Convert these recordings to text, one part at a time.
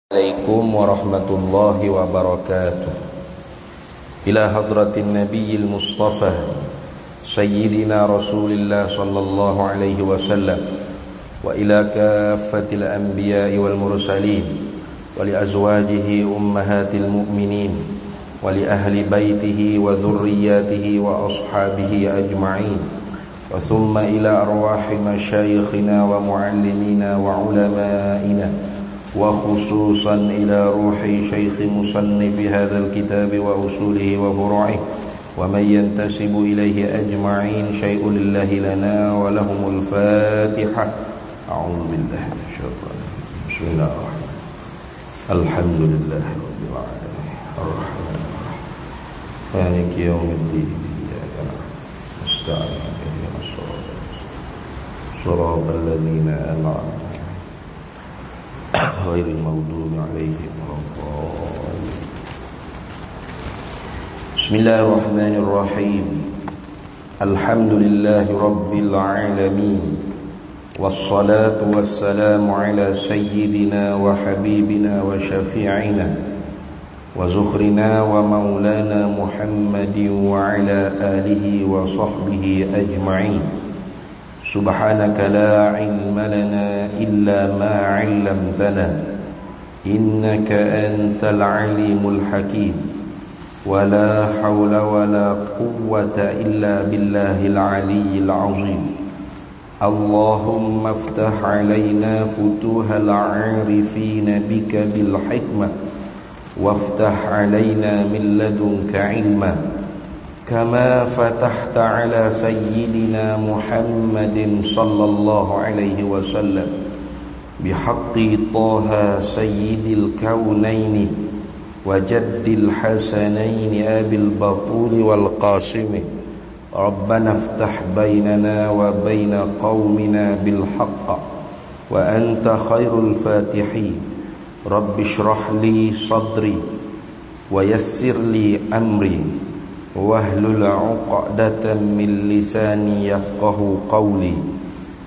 عليكم ورحمة الله وبركاته. إلى حضرة النبي المصطفى سيدنا رسول الله صلى الله عليه وسلم، وإلى كافة الأنبياء والمرسلين، ولأزواجه أمهات المؤمنين، ولأهل بيته وذرياته وأصحابه أجمعين، وثم إلى أرواح مشايخنا ومعلمينا وعلمائنا، وخصوصا إلى روح شيخ مصنف هذا الكتاب وأصوله وفروعه ومن ينتسب إليه أجمعين. شيء لله لنا ولهم الفاتحة. أعوذ بالله من الشيطان الرجيم. بسم الله الرحمن الرحيم. الحمد لله رب العالمين الرحمن الرحيم مالك يوم الدين إياك نعبد ونستعين اهدنا الصراط المستقيم صراط الذين أنعمت غير المغضوب عليهم ولا الضالين. بسم الله الرحمن الرحيم. الحمد لله رب العالمين، والصلاة والسلام على سيدنا وحبيبنا وشفيعنا وزخرنا ومولانا محمد وعلى آله وصحبه أجمعين. سبحانك لا علم لنا إلا ما علمتنا إنك أنت العليم الحكيم، ولا حول ولا قوة إلا بالله العلي العظيم. اللهم افتح علينا فتوح العارفين بك بالحكمة، وافتح علينا من لدنك علما، كما فتحت على سيدنا محمد صلى الله عليه وسلم بحق طه سيد الكونين وجد الحسنين أبي البطول والقاسم. ربنا افتح بيننا وبين قومنا بالحق وأنت خير الفاتحين. رب اشرح لي صدري ويسر لي أمري واحلل عقدة من لساني يفقه قولي.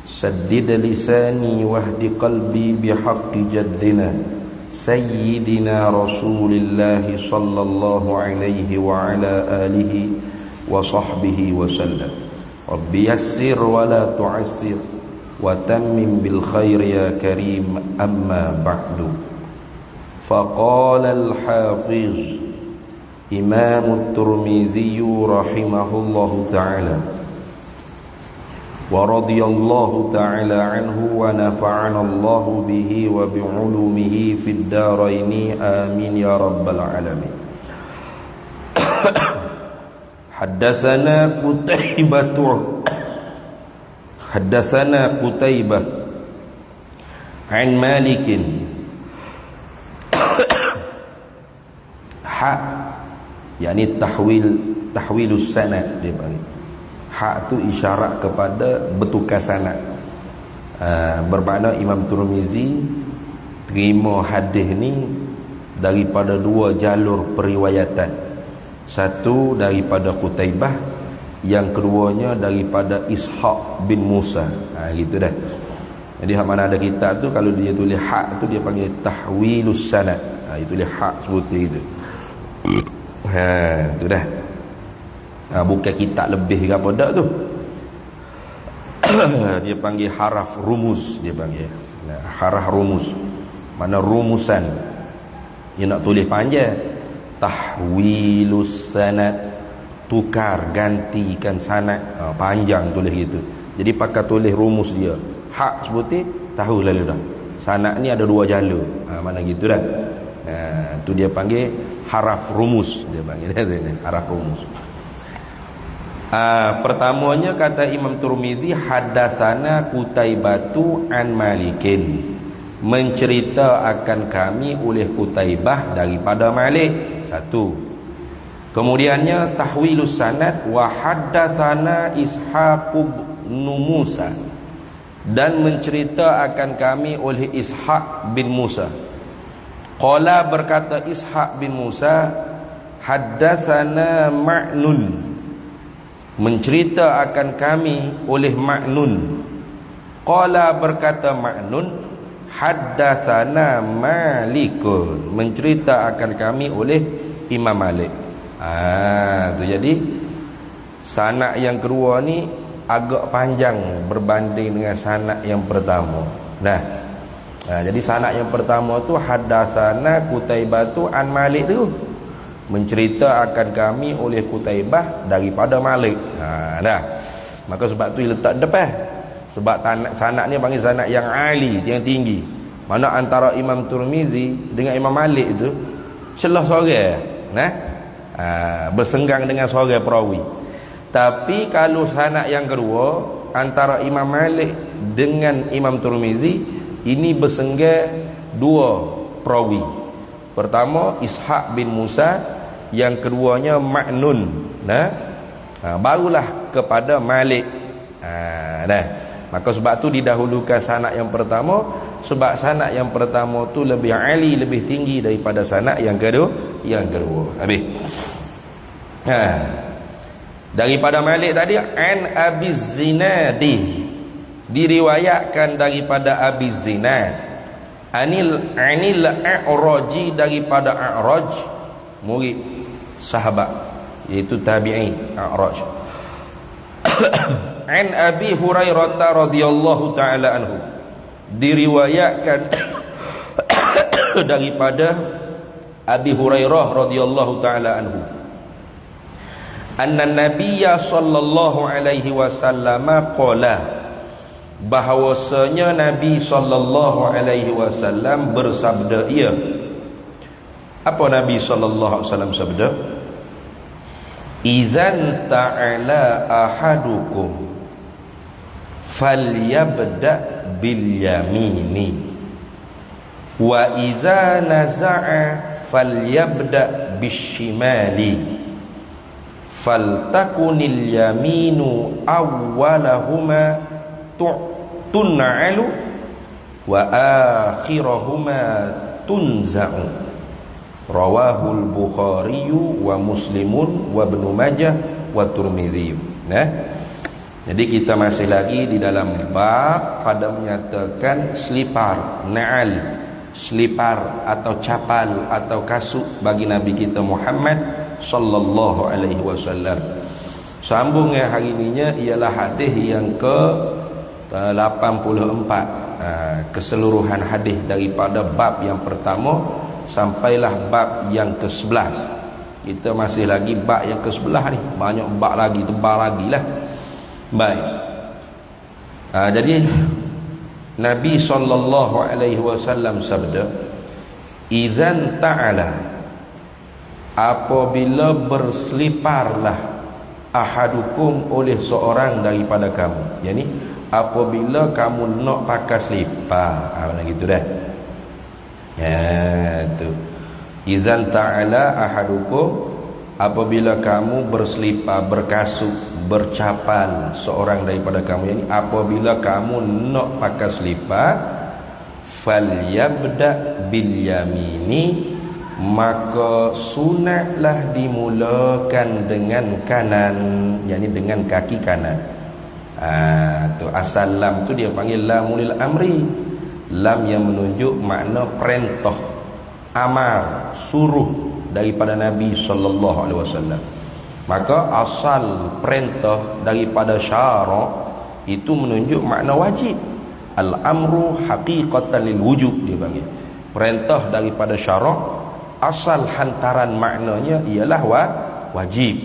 سدد لساني واهد قلبي بحق جدنا سيدنا رسول الله صلى الله عليه وعلى آله وصحبه وسلم. رب يسر ولا تعسر وتمم بالخير يا كريم. أما بعد، فقال الحافظ إمام الترمذي رحمه الله تعالى ورضي الله تعالى عنه ونفعنا الله به وبعلومه في الدارين آمين يا رب العالمين. حدثنا قتيبة عن مالك yakni tahwilus sanad dia panggil. Hak tu isyarat kepada bertukar sanad. Bermakna Imam Tirmizi terima hadis ni daripada dua jalur periwayatan. Satu daripada Qutaibah, yang keduanya daripada Ishaq bin Musa. Gitu dah. Jadi hak mana ada kitab tu, kalau dia tulis hak tu dia panggil tahwilus sanad. Itu dia hak seperti itu. Tu dah. Bukan kitab lebih ke apa dak tu. Dia panggil haraf rumus, dia panggil. Haraf rumus. Mana rumusan. Dia nak tulis panjang. Tahwilus sanad, tukar, gantikan sanad. Panjang tulis gitu. Jadi pakai tulis rumus dia. Hak seperti tahu lalu dah. Sanad ni ada dua jalur. Mana gitu dah. Tu dia panggil haraf rumus, dia panggil haraf rumus. Pertamanya kata Imam Tirmizi, hadatsana Qutaibatu an Malikin, mencerita akan kami oleh Qutaibah daripada Malik. Satu. Kemudiannya tahwilus sanad, wa hadatsana Ishaq bin Musa, dan mencerita akan kami oleh Ishaq bin Musa. Qala, berkata Ishaq bin Musa, haddatsana Ma'nun, mencerita akan kami oleh Ma'nun. Qala, berkata Ma'nun, haddatsana Malikun, mencerita akan kami oleh Imam Malik. Tu jadi sanad yang kedua ni agak panjang berbanding dengan sanad yang pertama. Jadi sanad yang pertama tu haddatsana Qutaibah tu an Malik tu, mencerita akan kami oleh Qutaibah daripada Malik. Maka sebab tu dia letak depan. Sebab sanad ni panggil sanad yang ali, yang tinggi. Mana antara Imam Tirmizi dengan Imam Malik tu celah seorang, bersenggang dengan seorang perawi. Tapi kalau sanad yang kedua antara Imam Malik dengan Imam Tirmizi, ini bersenggang dua perawi. Pertama Ishaq bin Musa, yang keduanya Ma'nun. Barulah kepada Malik. Maka sebab tu didahulukan sanad yang pertama, sebab sanad yang pertama tu lebih ali, lebih tinggi daripada sanad yang kedua. Habis. Daripada Malik tadi an Abi Zinadi, diriwayatkan daripada Abi Zinad, anil A'raji, daripada A'raj, murid sahabat iaitu tabi'in A'raj. An Abi Hurairah radhiyallahu taala anhu, diriwayatkan daripada Abi Hurairah radhiyallahu taala anhu, anna nabiyya sallallahu alaihi wasallam qala, bahawasanya Nabi sallallahu alaihi wasallam bersabda. Apa Nabi sallallahu alaihi wasallam sabda? Idzan ta'ala ahadukum falyabda bil yamini wa idza naza'a falyabda bisyimali faltakunil yaminu awwalahuma tun'alu wa akhirahuma tunza'u. Rawahul Bukhari wa Muslimun wa Ibnu Majah wa Tirmidzi. Jadi kita masih lagi di dalam bab pada menyatakan selipar, na'al, selipar atau capal atau kasut bagi Nabi kita Muhammad sallallahu alaihi wasallam. Sambungnya hari ininya ialah hadis yang ke 84, keseluruhan hadis daripada bab yang pertama sampailah bab yang ke-11. Kita masih lagi bab yang ke-11 ni. Banyak bab lagi, tebal lagi lah. Baik. Jadi Nabi SAW sabda, idzan ta'ala, apabila berseliparlah ahadukum, oleh seorang daripada kamu. Yani apabila kamu nak pakai selipar, macam gitu dah. Tu izan ta'ala ahadukum, apabila kamu berselipar, berkasut, bercapal seorang daripada kamu, yani apabila kamu nak pakai selipar, falyabda bil yamini, maka sunatlah dimulakan dengan kanan, yani dengan kaki kanan. Tu asal lam tu dia panggil lamul amri, lam yang menunjuk makna perintah, amar, suruh daripada Nabi sallallahu alaihi wasallam. Maka asal perintah daripada syarak itu menunjuk makna wajib. Al-amru haqiqatan lil wujub, dia panggil. Perintah daripada syarak asal hantaran maknanya ialah wajib.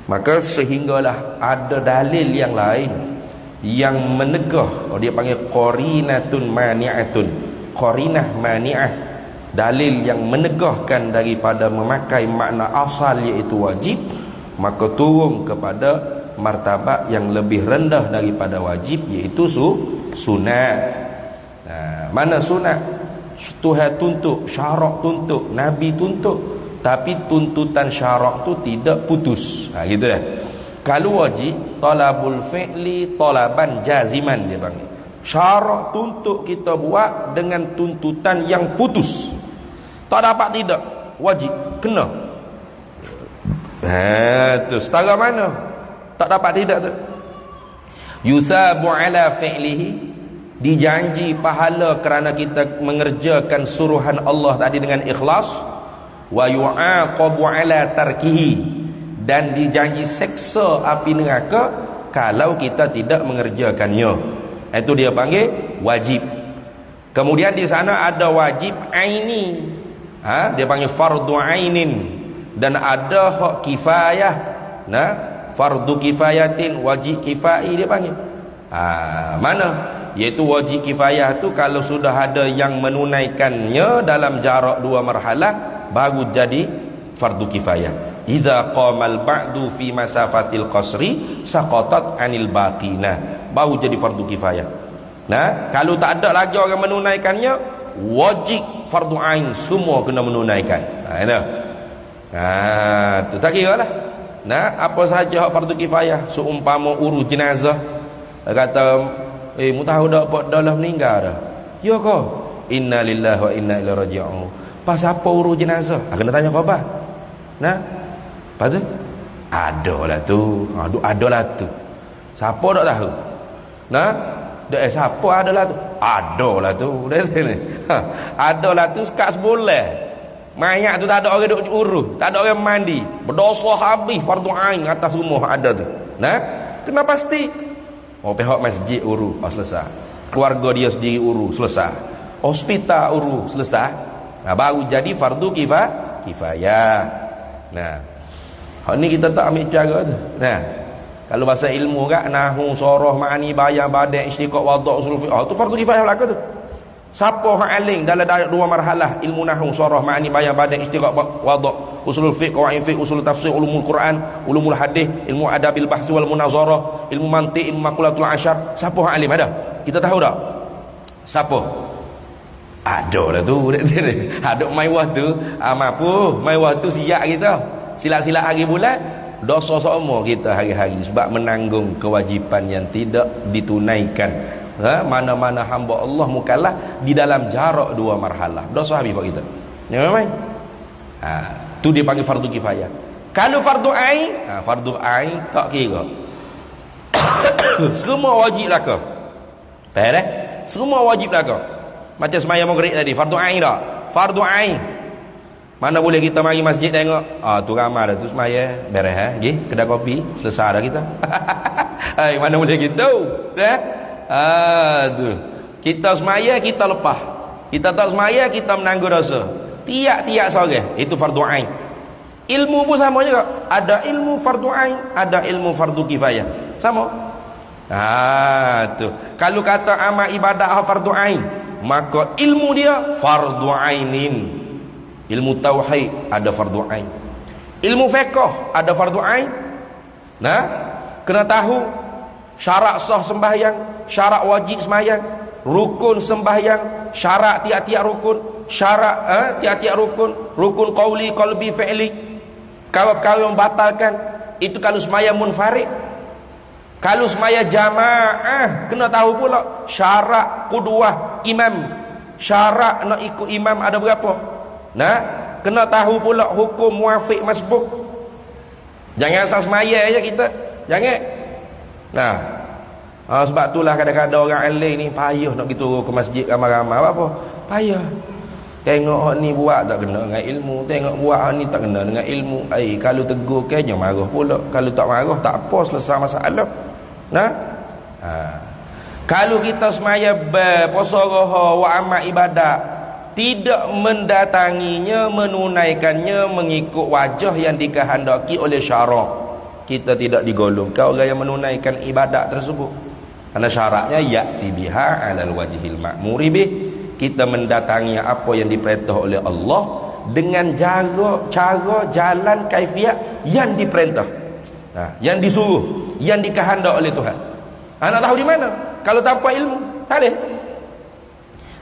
Maka sehinggalah ada dalil yang lain yang menegah, dia panggil qarinatun mani'atun, qarinah mani'ah, dalil yang menegahkan daripada memakai makna asal iaitu wajib, maka turun kepada martabat yang lebih rendah daripada wajib iaitu sunat. Mana sunat? Tuhan tuntut, syarak tuntut, Nabi tuntut, tapi tuntutan syarak tu tidak putus. Gitu dah. Kalau wajib, talabul fi'li talaban jaziman, dia panggil. Syarak tuntut kita buat dengan tuntutan yang putus. Tak dapat tidak, wajib, kena. Tu setara mana? Tak dapat tidak tu. Yusabu ala fi'lihi, dijanji pahala kerana kita mengerjakan suruhan Allah tadi dengan ikhlas, wa yu'aqabu ala tarkihi, dan dijanji seksa api neraka kalau kita tidak mengerjakannya. Itu dia panggil wajib. Kemudian di sana ada wajib aini, dia panggil fardu ainin, dan ada hak kifayah. Nah, fardu kifayatin, wajib kifai dia panggil. Mana? Iaitu wajib kifayah tu kalau sudah ada yang menunaikannya dalam jarak 2 marhalah baru jadi fardu kifayah. Idza qamal ba'du fi masafatil qasri saqatat anil baqina, baru jadi fardu kifayah. Nah, kalau tak ada lagi orang menunaikannya, wajib fardu ain, semua kena menunaikan. Tu tak kira lah. Nah, apa saja hak fardu kifayah, seumpama urus jenazah, kata mu tahu dak pak dah meninggal dah. Ya ke? Inna lillahi wa inna ilaihi raji'un. Pas apa urus jenazah? Kena tanya khabar. Nah, lepas tu adalah tu. Adalah tu. Siapa dak tahu? Nah, siapa adalah tu? Adalah tu. Adalah tu sekat sebulan. Mayat tu tak ada orang duk urus, tak ada orang mandi. Berdosa habis fardu ain atas semua ada tu. Nah, kena pasti. Pihak masjid urus, selesai. Keluarga dia sendiri urus, selesai. Hospital urus, selesai. Baru jadi fardu kifayah. Nah, hak ni kita tak ambil cara tu. Nah, kalau bahasa ilmu kan nahwu, soroh, ma'ani, bayan, badai, istiqaq, wadha', usul fiqh, tu fardu kifayah belaka tu. Siapa hak alim dalam 2 marhalah ilmu nahwu, soroh, ma'ani, bayan, badai, istiqaq, wadha', usul fiqh, qawaid fiqh, usul tafsir, ulumul Quran, ulumul hadis, ilmu adabil bahsi wal munazarah, ilmu mantiq, ilmu maqulatul asyar. Siapa hak alim ada? Kita tahu tak? Siapa? Ada lah tu. Ada maiwah tu, mampu maiwah tu siap kita. Sila-sila hari bulan dosa semua kita hari-hari sebab menanggung kewajipan yang tidak ditunaikan. Mana-mana hamba Allah mukallaf di dalam jarak 2 marhalah, dosa habis buat kita. Ya memang. Tu dia panggil fardu kifayah. Kalau fardu ain, fardu ain tak kira. Semua wajib lah ke? Faham dah? Semua wajib lah ke? Macam sembahyang maghrib tadi, fardu ain tak? Fardu ain. Mana boleh kita mari masjid tengok, tu ramai dah tu sembahyang, beres pergi kedai kopi, selesai dah kita. Mana boleh gitu? Dah? Tu. Kita sembahyang kita lepas. Kita tak sembahyang kita menanggung dosa. Tiap-tiap sore itu fardu ain. Ilmu pun sama juga. Ada ilmu fardu ain, ada ilmu fardu kifayah. Sama. Tu. Kalau kata amal ibadah fardu ain, maka ilmu dia fardu ainin. Ilmu tauhid ada fardu ain. Ilmu fiqh ada fardu ain. Nah, kena tahu syarat sah sembahyang, syarat wajib sembahyang, rukun sembahyang, syarat tiap-tiap rukun, syarat tiap-tiap rukun, rukun qauli, qalbi, fi'li. Kalau membatalkan itu kalau sembahyang munfarid. Kalau sembahyang jamaah kena tahu pula syarat qudwah imam. Syarat nak ikut imam ada berapa? Nah, kena tahu pula hukum muafiq masbuk. Jangan asal sembahyang aja kita. Jangan. Nah, sebab itulah kadang-kadang orang alim ni payah nak gitu ke masjid ramai-ramai. Apa? Payah. Tengok hak ni buat tak kena dengan ilmu, tengok buat hak ni tak kena dengan ilmu. Kalau tegur ke jangan marah pula. Kalau tak marah tak apa, selesai masalah. Nah. Kalau kita sembahyang puasa roha wa amal ibadah tidak mendatanginya, menunaikannya mengikut wajah yang dikehendaki oleh syarak, kita tidak digolongkan orang yang menunaikan ibadat tersebut. Karena syaratnya ya'ti biha 'alal wajhil ma'muri bih. Kita mendatangi apa yang diperintah oleh Allah dengan cara jalan kaifiat yang diperintah. Yang disuruh, yang dikehendak oleh Tuhan. Nak tahu di mana? Kalau tanpa ilmu, tak boleh.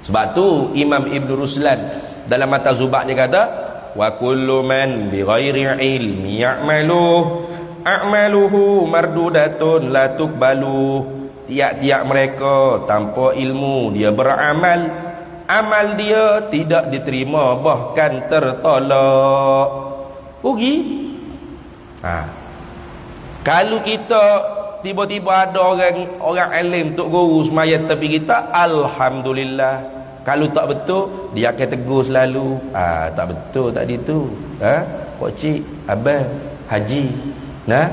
Sebab tu Imam Ibn Ruslan dalam mata Zubat dia kata, wa kullu man bi ghairi ilmi a'maluhu mardudatun la tuqbalu. Tiap-tiap mereka tanpa ilmu dia beramal, amal dia tidak diterima bahkan tertolak. Rugi. Kalau kita tiba-tiba ada orang alim tok guru semaya tepi kita, alhamdulillah. Kalau tak betul, dia akan tegur selalu. Tak betul tadi tu. Pak cik, abang, haji. Nah,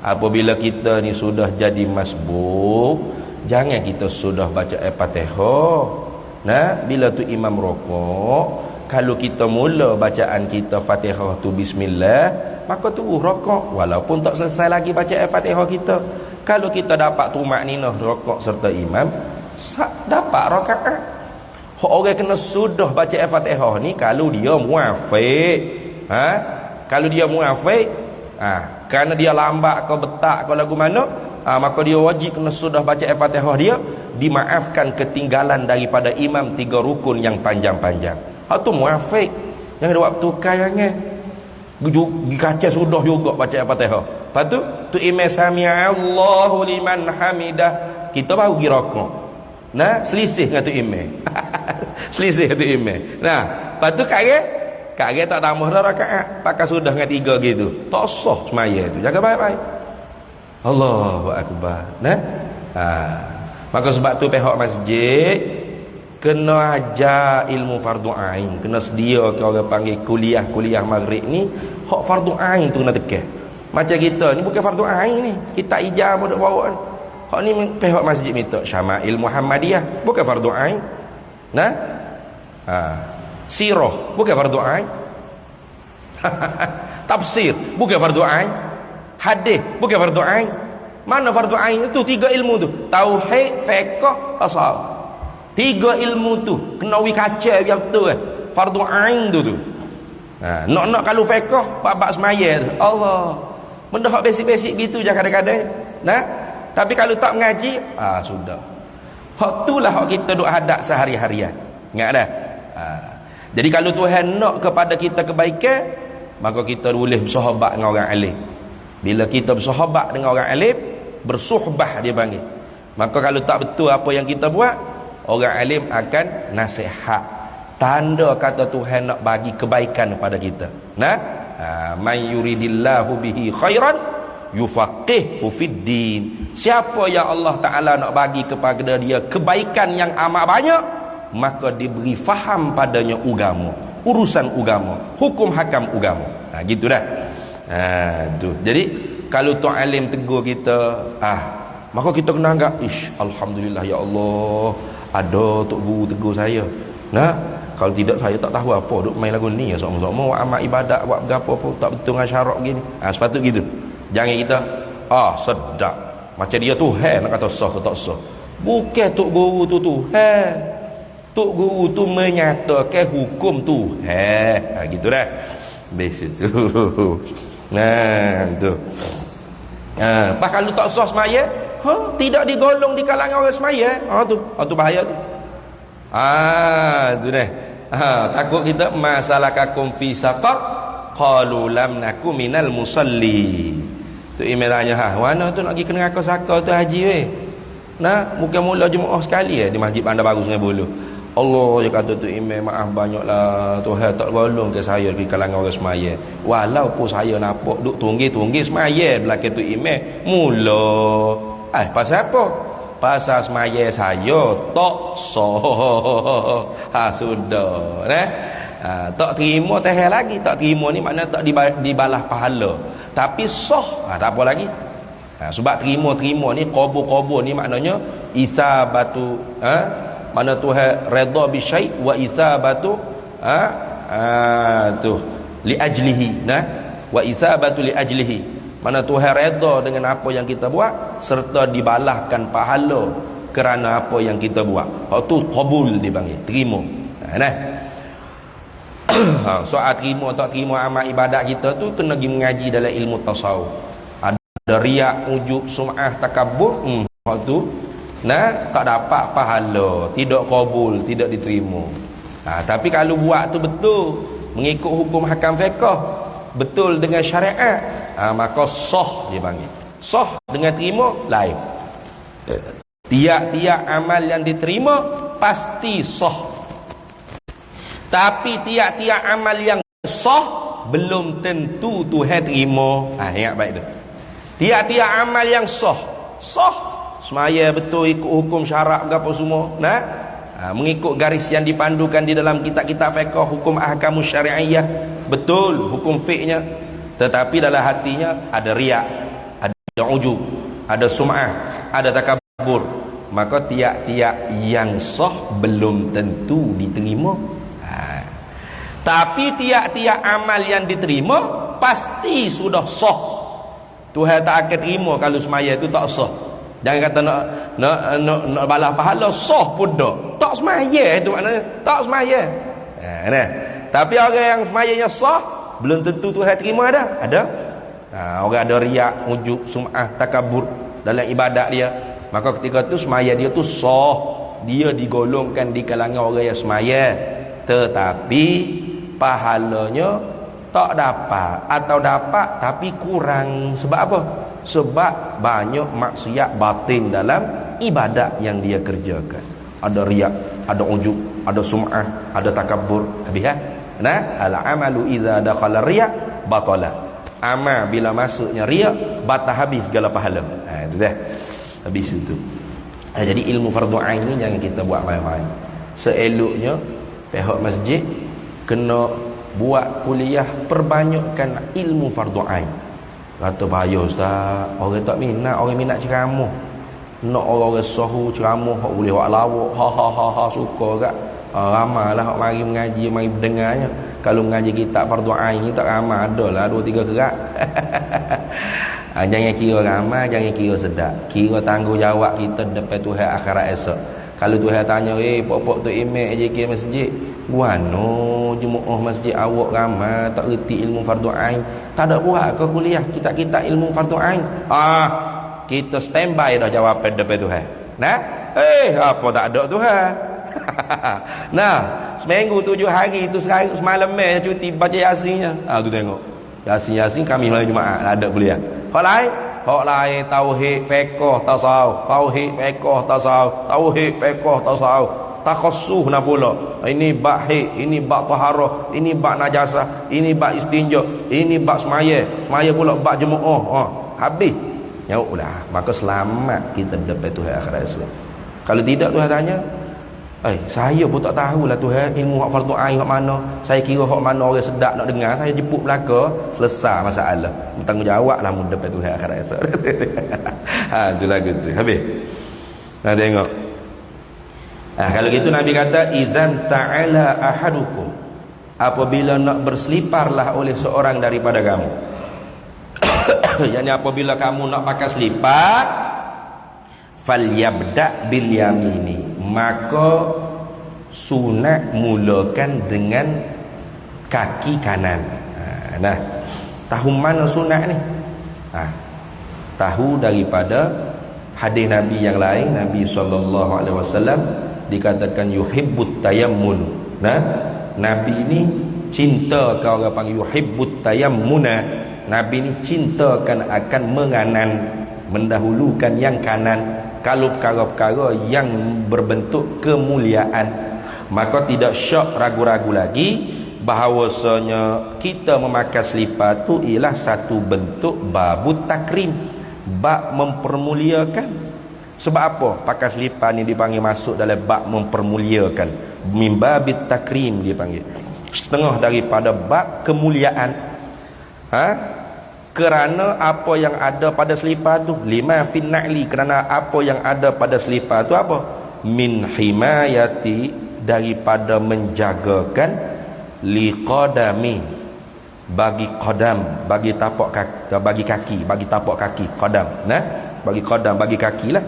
apabila kita ni sudah jadi masbuk, jangan kita sudah baca Al-Fatihah. Nah, bila tu imam rokok, kalau kita mula bacaan kita Fatihah tu bismillah, maka tu rokok walaupun tak selesai lagi baca Al-Fatihah kita. Kalau kita dapat tumakninah rokok serta imam, dapat rakaat. Orang kena sudah baca Al-Fatihah ni kalau dia muafiq. Kalau dia muafiq, kerana dia lambat ke betak ke lagu mana, maka dia wajib kena sudah baca Al-Fatihah dia, dimaafkan ketinggalan daripada imam 3 rukun yang panjang-panjang. Tu muafiq. Yang ada waktu kayanya dikaca sudah juga baca Al-Fatihah. Lepas tu imam sami'a Allahu liman hamidah, kita baru pergi rokok. Nah, selisih dengan tu imam. Selisih tu imam. Nah, lepas tu kagak tak tambah dah rakaat, pakai sudah dengan 3 gitu. Tak sah semaya tu. Jaga baik-baik. Allahu akbar. Nah. Maka sebab tu pihak masjid kena ajar ilmu fardu ain, kena sedia ke orang panggil kuliah maghrib ni, hak fardu ain tu kena tekan. Macam kita ni bukan fardu ain ni, kita ijazah pun dak bawa. Hak ni pihak masjid minta Syama'il Muhammadiyah, bukan fardu ain. Nah. Sirah bukan fardu ain. Tafsir bukan fardu ain. Hadis bukan fardu ain. Mana fardu ain itu? 3 ilmu tu. Tauhid, fiqh, asal. 3 ilmu tu kena wi kaca biar betul kan. Fardu ain tu. Nak kalau fiqh bab semaya tu. Allah. Benda hak basic-basic gitu je kadang-kadang. Nah, tapi kalau tak mengaji, sudah. Hak itulah hak kita duk hadap sehari-harian. Ingat dah. Jadi kalau Tuhan nak kepada kita kebaikan, maka kita boleh bersahabat dengan orang alim. Bila kita bersahabat dengan orang alim, bersuhbah dia panggil, maka kalau tak betul apa yang kita buat, orang alim akan nasihat. Tanda kata Tuhan nak bagi kebaikan kepada kita. Nah, man yuridillahu bihi khairan yufaqihu fid din. Siapa yang Allah Taala nak bagi kepada dia kebaikan yang amat banyak, maka diberi faham padanya agama, urusan agama, hukum hakam agama. Gitu dah. Tu. Jadi kalau tuan alim tegur kita, maka kita kena anggap, alhamdulillah ya Allah, ada tok guru tegur saya. Nah, kalau tidak saya tak tahu apa duk main lagu ni sama-sama buat amal ibadat, buat berapa pun tak betul dengan syarak gini. Sepatut gitu. Jangan kita sedap macam dia Tuhan nak kata sah ke tak sah. Bukan tok guru tu Tuhan. Tok guru tu menyatakan hukum Tuhan. Gitu dah. Best itu. Nah, tu. Pak kalau tak sah semaya, tidak digolong di kalangan orang semaya. Tu bahaya tu. Tu dah. Takut kita masalakakum fi saqar qalu lam nakum minal musalli. Tu email tanya, mana tu nak pergi ke neraka saqar tu haji weh. Nah, bukan mula Jumaat sekali di Masjid Bandar Baru Sungai Buloh. Allah dia kata tu imam, maaf banyaklah Tuhan tak golong ke saya di kalangan orang semaya. Walaupun saya nampak duk tunggil semaya belakang tu imam mula. Pasal apa? Pasal semaya saya tak sah. Sudah tak terima teh lagi. Tak terima ni makna tak dibalas pahala, tapi sah. Tak apa lagi. Sebab terima ni qabul ni maknanya isabatu mana Tuhan redha bi syai' wa isabatu tu li ajlihi. Wa isabatu li ajlihi, mana Tuhan redha dengan apa yang kita buat serta dibalahkan pahala kerana apa yang kita buat. Tu qabul dipanggil, terima. Soal terima tak terima amal ibadat kita tu kena pergi mengaji dalam ilmu tasawuf. Ada riak, ujub, sum'ah, takabbur, tu tak dapat pahala, tidak kabul, tidak diterima. Tapi kalau buat tu betul mengikut hukum hakam fiqh, betul dengan syariat, maka sah dia panggil. Sah dengan terima lain. Tiap-tiap amal yang diterima pasti sah, tapi tiap-tiap amal yang sah belum tentu Tuhan terima. Ingat baik tu. Tiap-tiap amal yang sah sah. Semaya betul ikut hukum syarak apa semua. Nah, mengikut garis yang dipandukan di dalam kitab-kitab fiqh, hukum ahkamus syari'iyah, betul hukum fiqhnya. Tetapi dalam hatinya ada riak, ada ujub, ada sum'ah, ada takabur. Maka tiap-tiap yang sah belum tentu diterima. Tapi tiap-tiap amal yang diterima pasti sudah sah. Tuhan tak akan terima kalau semaya itu tak sah. Jangan kata nak balas pahala, sah pun tak semaya, itu maknanya tak semaya. Nah. Tapi orang yang semayanya sah belum tentu Tuhan terima. Ada orang ada riak, ujub, sum'ah, takabur dalam ibadat dia. Maka ketika tu semaya dia tu sah, dia digolongkan di kalangan orang yang semaya, tetapi pahalanya tak dapat, atau dapat tapi kurang. Sebab apa? Sebab banyak maksiat batin dalam ibadat yang dia kerjakan. Ada riak, ada ujub, ada sum'ah, ada takabur. Habis nah, al-amalu idza dakhala riya batala. Amal bila masuknya riak, batal habis segala pahala. Itu dah. Habis itu. Jadi ilmu fardu ain ni jangan kita buat main-main. Seeloknya pihak masjid kena buat kuliah perbanyakkan ilmu fardu ain. Kata bahaya ustaz, orang tak minat, orang minat ceramah. Nak orang sahu ceramah hak boleh buat lawak, ha suka gak. Ramailah hak mari mengaji, mari mendengarnya. Kalau mengaji kitab fardu ain ni tak ramai, adalah 2-3 kerat. Jangan kira ramai, jangan kira sedap. Kira tanggungjawab kita depan Tuhan akhirat esok. Kalau Tuhan tanya, pokok tu imej je ke masjid, guano jemaah masjid awak ramai tak reti ilmu fardu ain, tak ada buat ke kuliah kita ilmu fardu ain? Kita standby dah jawapan depan Tuhan. Nah, apa tak ada Tuhan? Nah, seminggu 7 hari tu semalam cuti baca yasinnya. Tu tengok. Yasin kami malam Jumaat ada kuliah. Hak lain tauhid, fiqh, tasawuf, tauhid, fiqh, tasawuf, tauhid, fiqh, tasawuf. Takhassuh nak pula. Ini bab haid, ini bab taharah, ini bab najasah, ini bab istinja, ini bab semaya. Semaya pula bab jemaah. Habis. Ya ulah, maka selamat kita dapat Tuhan akhirat esok. Kalau tidak Tuhan tanya, saya pun tak tahulah Tuhan ilmu hak fardu ain hak mana. Saya kira hak mana orang sedap nak dengar, saya jemput belaka, selesai masalah. Bertanggungjawablah mun dapat Tuhan akhirat esok. Tu lagu tu. Habis. Nah tengok. Kalau gitu Nabi kata izan ta'ala ahadukum, apabila nak berseliparlah oleh seorang daripada kamu. Yani apabila kamu nak pakai selipar, falyabda bil yamini, maka sunat mulakan dengan kaki kanan. Nah, tahu mana sunat ni? Tahu daripada hadis Nabi yang lain. Nabi SAW dikatakan yuhibbut tayammun. Nah, Nabi ni cinta, kau orang panggil yuhibbut tayammuna. Nabi ni cintakan akan menganan, mendahulukan yang kanan kalau perkara-perkara yang berbentuk kemuliaan. Maka tidak syak ragu-ragu lagi bahawasanya kita memakai selipar tu ialah satu bentuk babut takrim, bab mempermuliakan. Sebab apa pakai selipar ni dipanggil masuk dalam bab mempermuliakan, mimbabit takrim dipanggil, setengah daripada bab kemuliaan. Kerana apa yang ada pada selipar tu, lima fin na'li, kerana apa yang ada pada selipar tu apa? Min himayati, daripada menjagakan liqadami, bagi qadam, bagi tapak kaki, bagi kaki, bagi tapak kaki, qadam. Nah, bagi qadam, bagi kaki lah.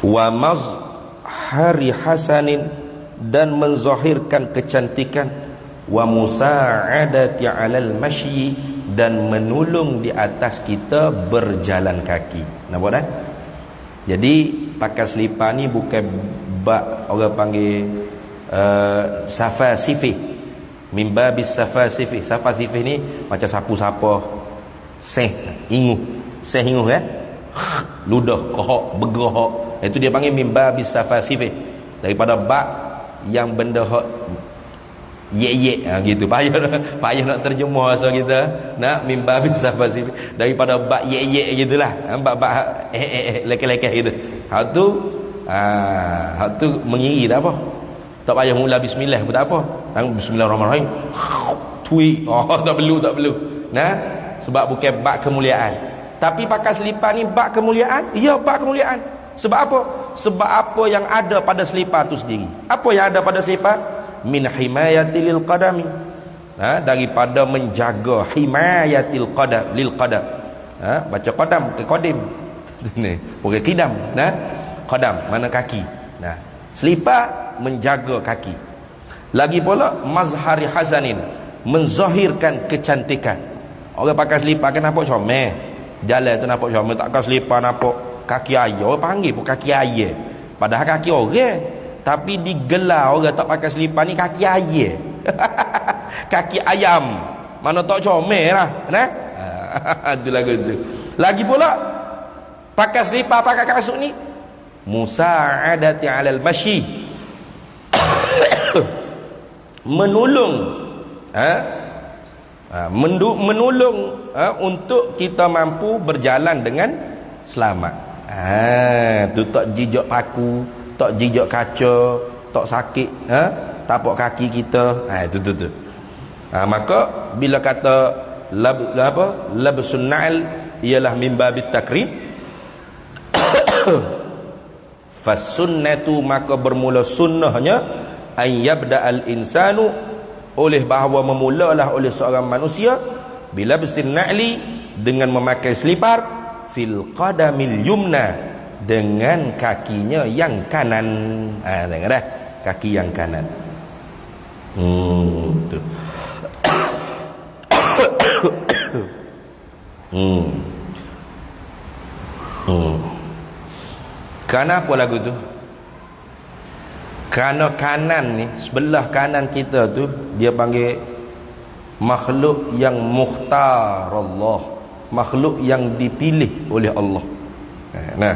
Wa mazhari hasanin, dan menzahirkan kecantikan. Wa musa'adati 'alal masyi, dan menolong di atas kita berjalan kaki. Nampak tak? Jadi pakai selipar ni bukan bab orang panggil safasifih, mimba bis safasifih. Safasifih ni macam sapu-sapa seh inguh ludah kohok bergerak, itu dia panggil mimba bis safasifih, daripada bab yang benda hak ye gitu. Payah nak terjemah bahasa kita. Nak mimba bisa fasih daripada bak ye gitulah. Bak leke-leke gitu. Hak tu mengiri dah apa. Tak payah mula bismillah pun tak apa. Bismillahirrahmanirrahim. Tui. Tak perlu. Nah, sebab bukan bak kemuliaan. Tapi pakai selipar ni bak kemuliaan? Ya, bak kemuliaan. Sebab apa? Sebab apa yang ada pada selipar tu sendiri. Apa yang ada pada selipar? Min himayatil qadami. Daripada menjaga himayatil qadam lil qadam. Baca qadam ke qadim. Ni, bukan qidam. Qadam mana kaki. Selipar menjaga kaki. Lagi pula mazhari hasanin, menzahirkan kecantikan. Orang pakai selipar kan nampak comel. Jalan tu nampak comel, tak pakai selipar nampak kaki ayam. Orang panggil pun kaki ayam. Padahal kaki orang. Tapi digelar orang tak pakai selipar ni kaki ayam. Kaki ayam. Mana tak comel lah. Itu lagu tu. Lagi pula pakai selipar, pakai kasut ni musa'adati 'alal masyi. Menolong menolong untuk kita mampu berjalan dengan selamat. Tu tak jijak paku, tak jijak kaca, tak sakit tapak kaki kita. Itu. Maka bila kata labsun na'al ialah min babit takrim, fasunnatu maka bermula sunnahnya ay yabda'al insanu, oleh bahawa memulalah oleh seorang manusia bila bersin na'li, dengan memakai selipar, fil qadamil yumna, dengan kakinya yang kanan. Tengok dah, kaki yang kanan. Tu. Kenapa lagu tu? Kerana kanan ni, sebelah kanan kita tu, dia panggil makhluk yang mukhtar Allah, makhluk yang dipilih oleh Allah. Nah,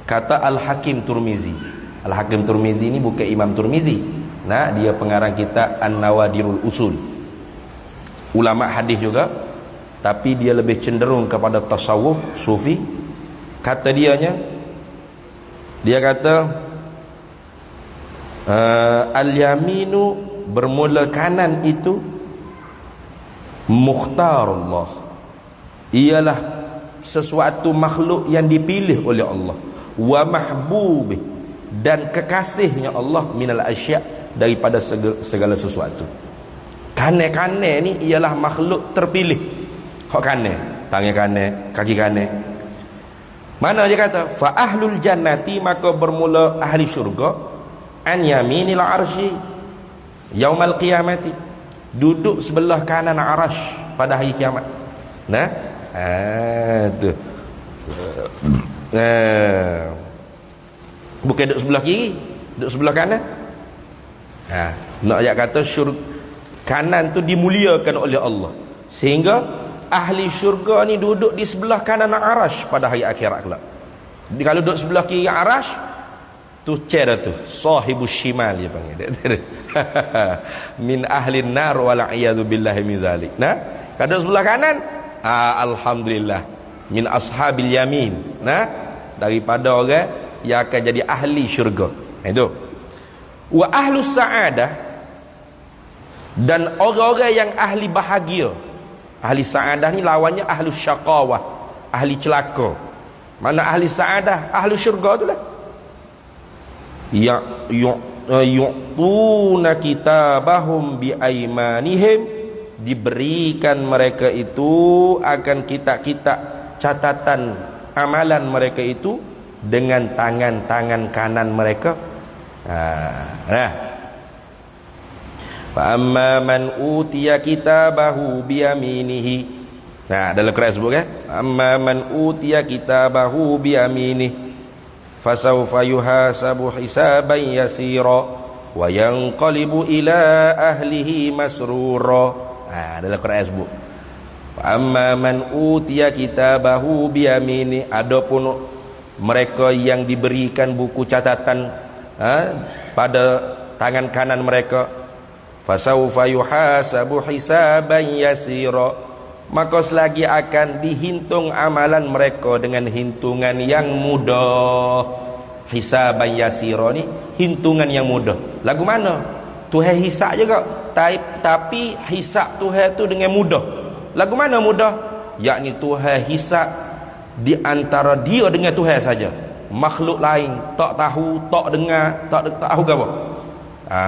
kata Al-Hakim Turmizi. Al-Hakim Turmizi ni bukan Imam Turmizi. Dia pengarang kitab An-Nawadirul Usul. Ulama hadis juga, tapi dia lebih cenderung kepada tasawuf sufi. Kata dia kata al-yaminu, bermula kanan itu, mukhtarullah, ialah sesuatu makhluk yang dipilih oleh Allah, wa mahbubih, dan kekasihnya Allah, minal asya, daripada segala sesuatu. Kanan-kanan ni ialah makhluk terpilih. Hak kanan, tangan kanan, kaki kanan. Mana dia kata fa ahlul jannati, maka bermula ahli syurga, an yaminil arsy yaumal qiyamati, duduk sebelah kanan arasy pada hari kiamat. Tu. Bukan duduk sebelah kiri, duduk sebelah kanan. Nak ayat kata kanan tu dimuliakan oleh Allah, sehingga ahli syurga ni duduk di sebelah kanan arasy pada hari akhirat kelak. Kalau duduk sebelah kiri arasy, tu cerah tu sahibus shimal dia panggil. Min ahli nar wal a'yadu billahi min zalik. Kalau sebelah kanan, alhamdulillah, min ashabil yamin. Daripada orang yang akan jadi ahli syurga. Itu. Wa ahlus sa'adah, dan orang-orang yang ahli bahagia. Ahli sa'adah ni lawannya ahli syaqawah, ahli celaka. Mana ahli sa'adah? Ahli syurga tu lah. Yu'tuna kitabahum biaimanihim, diberikan mereka itu akan kitab-kitab catatan amalan mereka itu dengan tangan-tangan kanan mereka. Fa amma man utiya kitabahu biyaminihi. Dalam Quran sebut kan, amma man utiya kitabahu biyaminihi fasawfa yuhasabu hisaban yasira wa yanqalibu ila ahlihi masrura. Dalam Quran sebut fa amma man utiya kitabahu biyaminihi, adapun mereka yang diberikan buku catatan pada tangan kanan mereka, fasaufa yuhasabu hisaban yasira, maka selagi akan dihitung amalan mereka dengan hitungan yang mudah. Hisaban yasira ni hitungan yang mudah. Lagu mana? Tuhan hisab juga, tapi hisab Tuhan tu dengan mudah. Lagu mana mudah? Yakni Tuhan hisab di antara dia dengan Tuhan saja. Makhluk lain tak tahu, tak dengar, tak tahu ke apa.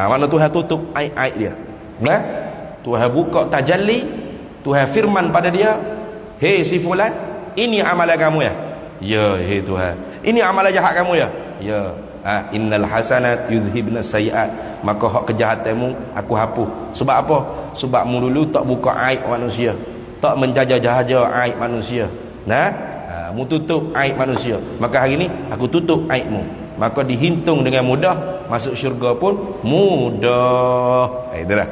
Mana Tuhan tutup aib-aib dia. Nah, Tuhan buka tajalli, Tuhan firman pada dia, "Hei si fulan, ini amalan kamu ya?" "Ya, hei Tuhan." "Ini amalan jahat kamu ya?" "Ya." "Innal hasanat yuzhibna sayiat." Maka hak kejahatanmu aku hapus. Sebab apa? Sebab mu dulu tak buka aib manusia, tak menjaja-jaja aib manusia. Nah, mu tutup aib manusia. Maka hari ni aku tutup aibmu. Maka dihitung dengan mudah, masuk syurga pun mudah. Itulah.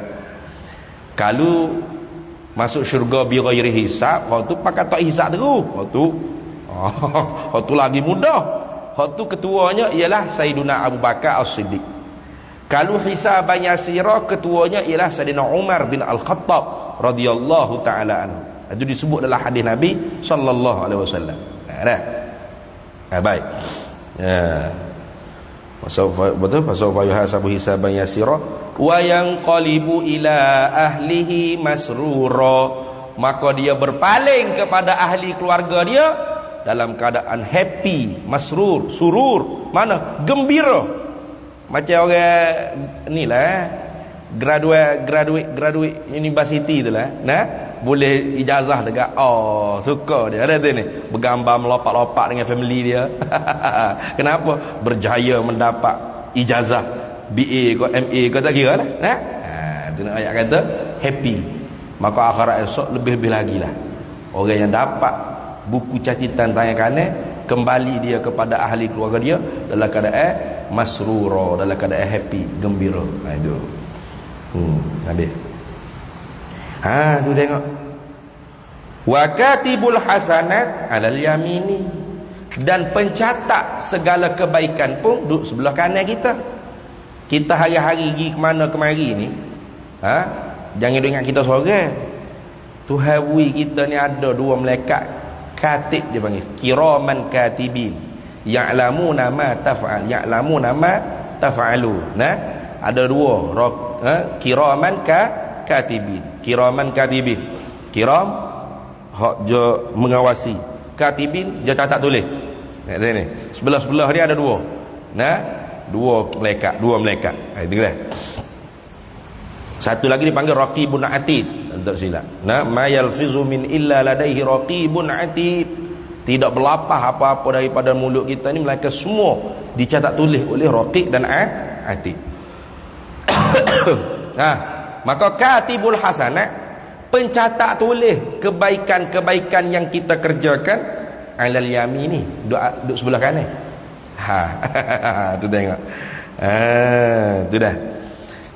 Kalau masuk syurga bi ghairi hisab, hak tu pakai tak hisab terus. Hak tu lagi mudah. Hak tu ketuanya ialah Sayyiduna Abu Bakar As-Siddiq. Kalau hisaban yasira, ketuanya ialah Sayyidina Umar bin Al-Khattab radhiyallahu taala anhu. Itu disebut dalam hadis Nabi sallallahu alaihi wasallam. Baik. Fasawfa yuhasabu hisaban yasira wa yanqalibu ila ahlihi masrura, maka dia berpaling kepada ahli keluarga dia dalam keadaan happy, masrur, surur, mana? Gembira. Macam orang ni lah, graduate university tu lah, boleh ijazah dekat, suka dia ada ni bergambar melompat-lompat dengan family dia. Kenapa? Berjaya mendapat ijazah BA ke MA ke tak kira lah. Tu nak ayat kata happy. Maka akhirat esok lebih-lebih lagi lah orang yang dapat buku catatan tangan kanan, kembali dia kepada ahli keluarga dia dalam keadaan masrura, dalam keadaan happy, gembira. Itu habis. Tu tengok. Wa katibul hasanat alal yamini, dan pencatat segala kebaikan pun duduk sebelah kanan kita. Kita hari-hari pergi ke mana kemari ni, jangan ingat kita seorang. Tuhan bui kita ni ada dua malaikat katib, dia panggil kiraman katibin, ya'lamuna ma taf'al, ya'lamuna ma taf'alu. Ada dua kiraman katibin. Kiraman katibin, kiram hak je mengawasi, katibin je catat tulis. Ni sebelah-sebelah dia ada dua. Dua malaikat. Itu lah. Satu lagi dipanggil raqibun atid, tak silap. Ma yalfizu min illa ladaihi raqibun atid. Tidak berlapah apa-apa daripada mulut kita ni, melainkan semua dicatat tulis oleh raqib dan atid. Maka katibul hasanat, pencatat tulis kebaikan-kebaikan yang kita kerjakan, alal yamin ni duduk sebelah kanan. Tu tengok. Tu dah.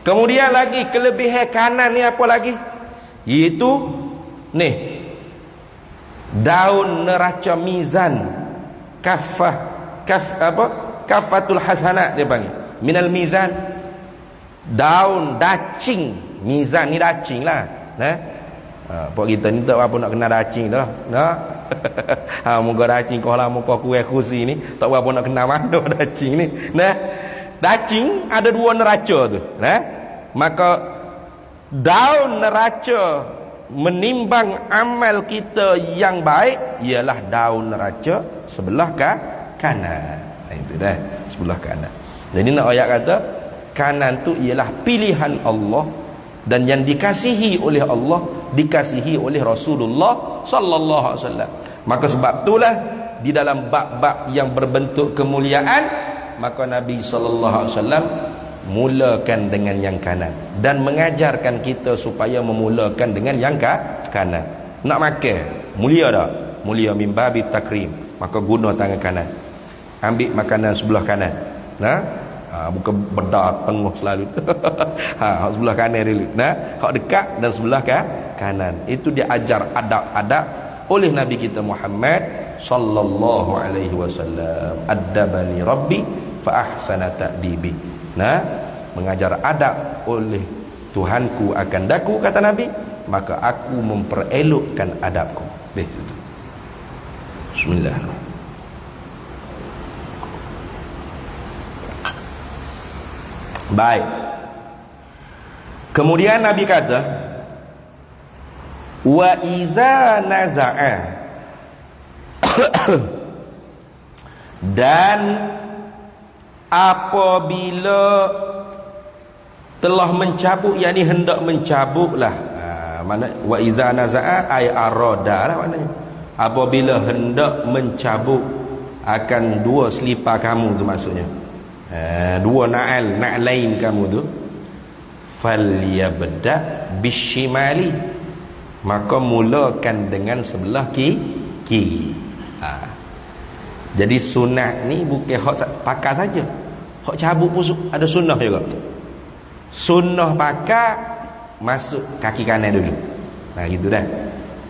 Kemudian lagi kelebihan kanan ni apa lagi? Iaitu ni daun neraca mizan, kafatul hasanat dia panggil, minal mizan, daun dacing. Mizan ni dacing lah. Pak kita ni tak apa nak kena dacing dah. Moga dacing kau lah, muka kuih kursi ni tak apa nak kena mana dacing ni. Dacing ada dua neraca tu. Maka daun neraca menimbang amal kita yang baik ialah daun neraca sebelah kanan. Itu dah, sebelah kanan. Jadi nak ayat kata kanan tu ialah pilihan Allah, dan yang dikasihi oleh Allah, dikasihi oleh Rasulullah sallallahu alaihi wasallam. Maka sebab itulah di dalam bab-bab yang berbentuk kemuliaan, maka Nabi sallallahu alaihi wasallam mulakan dengan yang kanan dan mengajarkan kita supaya memulakan dengan yang kanan. Nak makan mulia dah, mulia min babit takrim, maka guna tangan kanan, ambil makanan sebelah kanan. Bukan bedak tengah selalu. Hak sebelah kanan dulu. Hak dekat dan sebelah kanan. Itu diajar adab-adab oleh Nabi kita Muhammad sallallahu alaihi wasallam. Addabani rabbi fa ahsana ta'dibi. Mengajar adab oleh Tuhanku akan daku, kata Nabi, maka aku memperelokkan adabku. Bismillahirrahmanirrahim. Baik. Kemudian Nabi kata, wa iza naza'a dan apabila telah mencabut, yakni hendak mencabutlah, mana wa iza naza'a ay arada lah maknanya, apabila hendak mencabut akan dua selipar kamu tu, maksudnya dua na'lain kamu tu, falyabda bisyimali, maka mulakan dengan sebelah kiri. Jadi sunat ni bukan hak pakai saja, hak cabut pun ada sunnah juga. Sunnah pakai masuk kaki kanan dulu, gitu dah,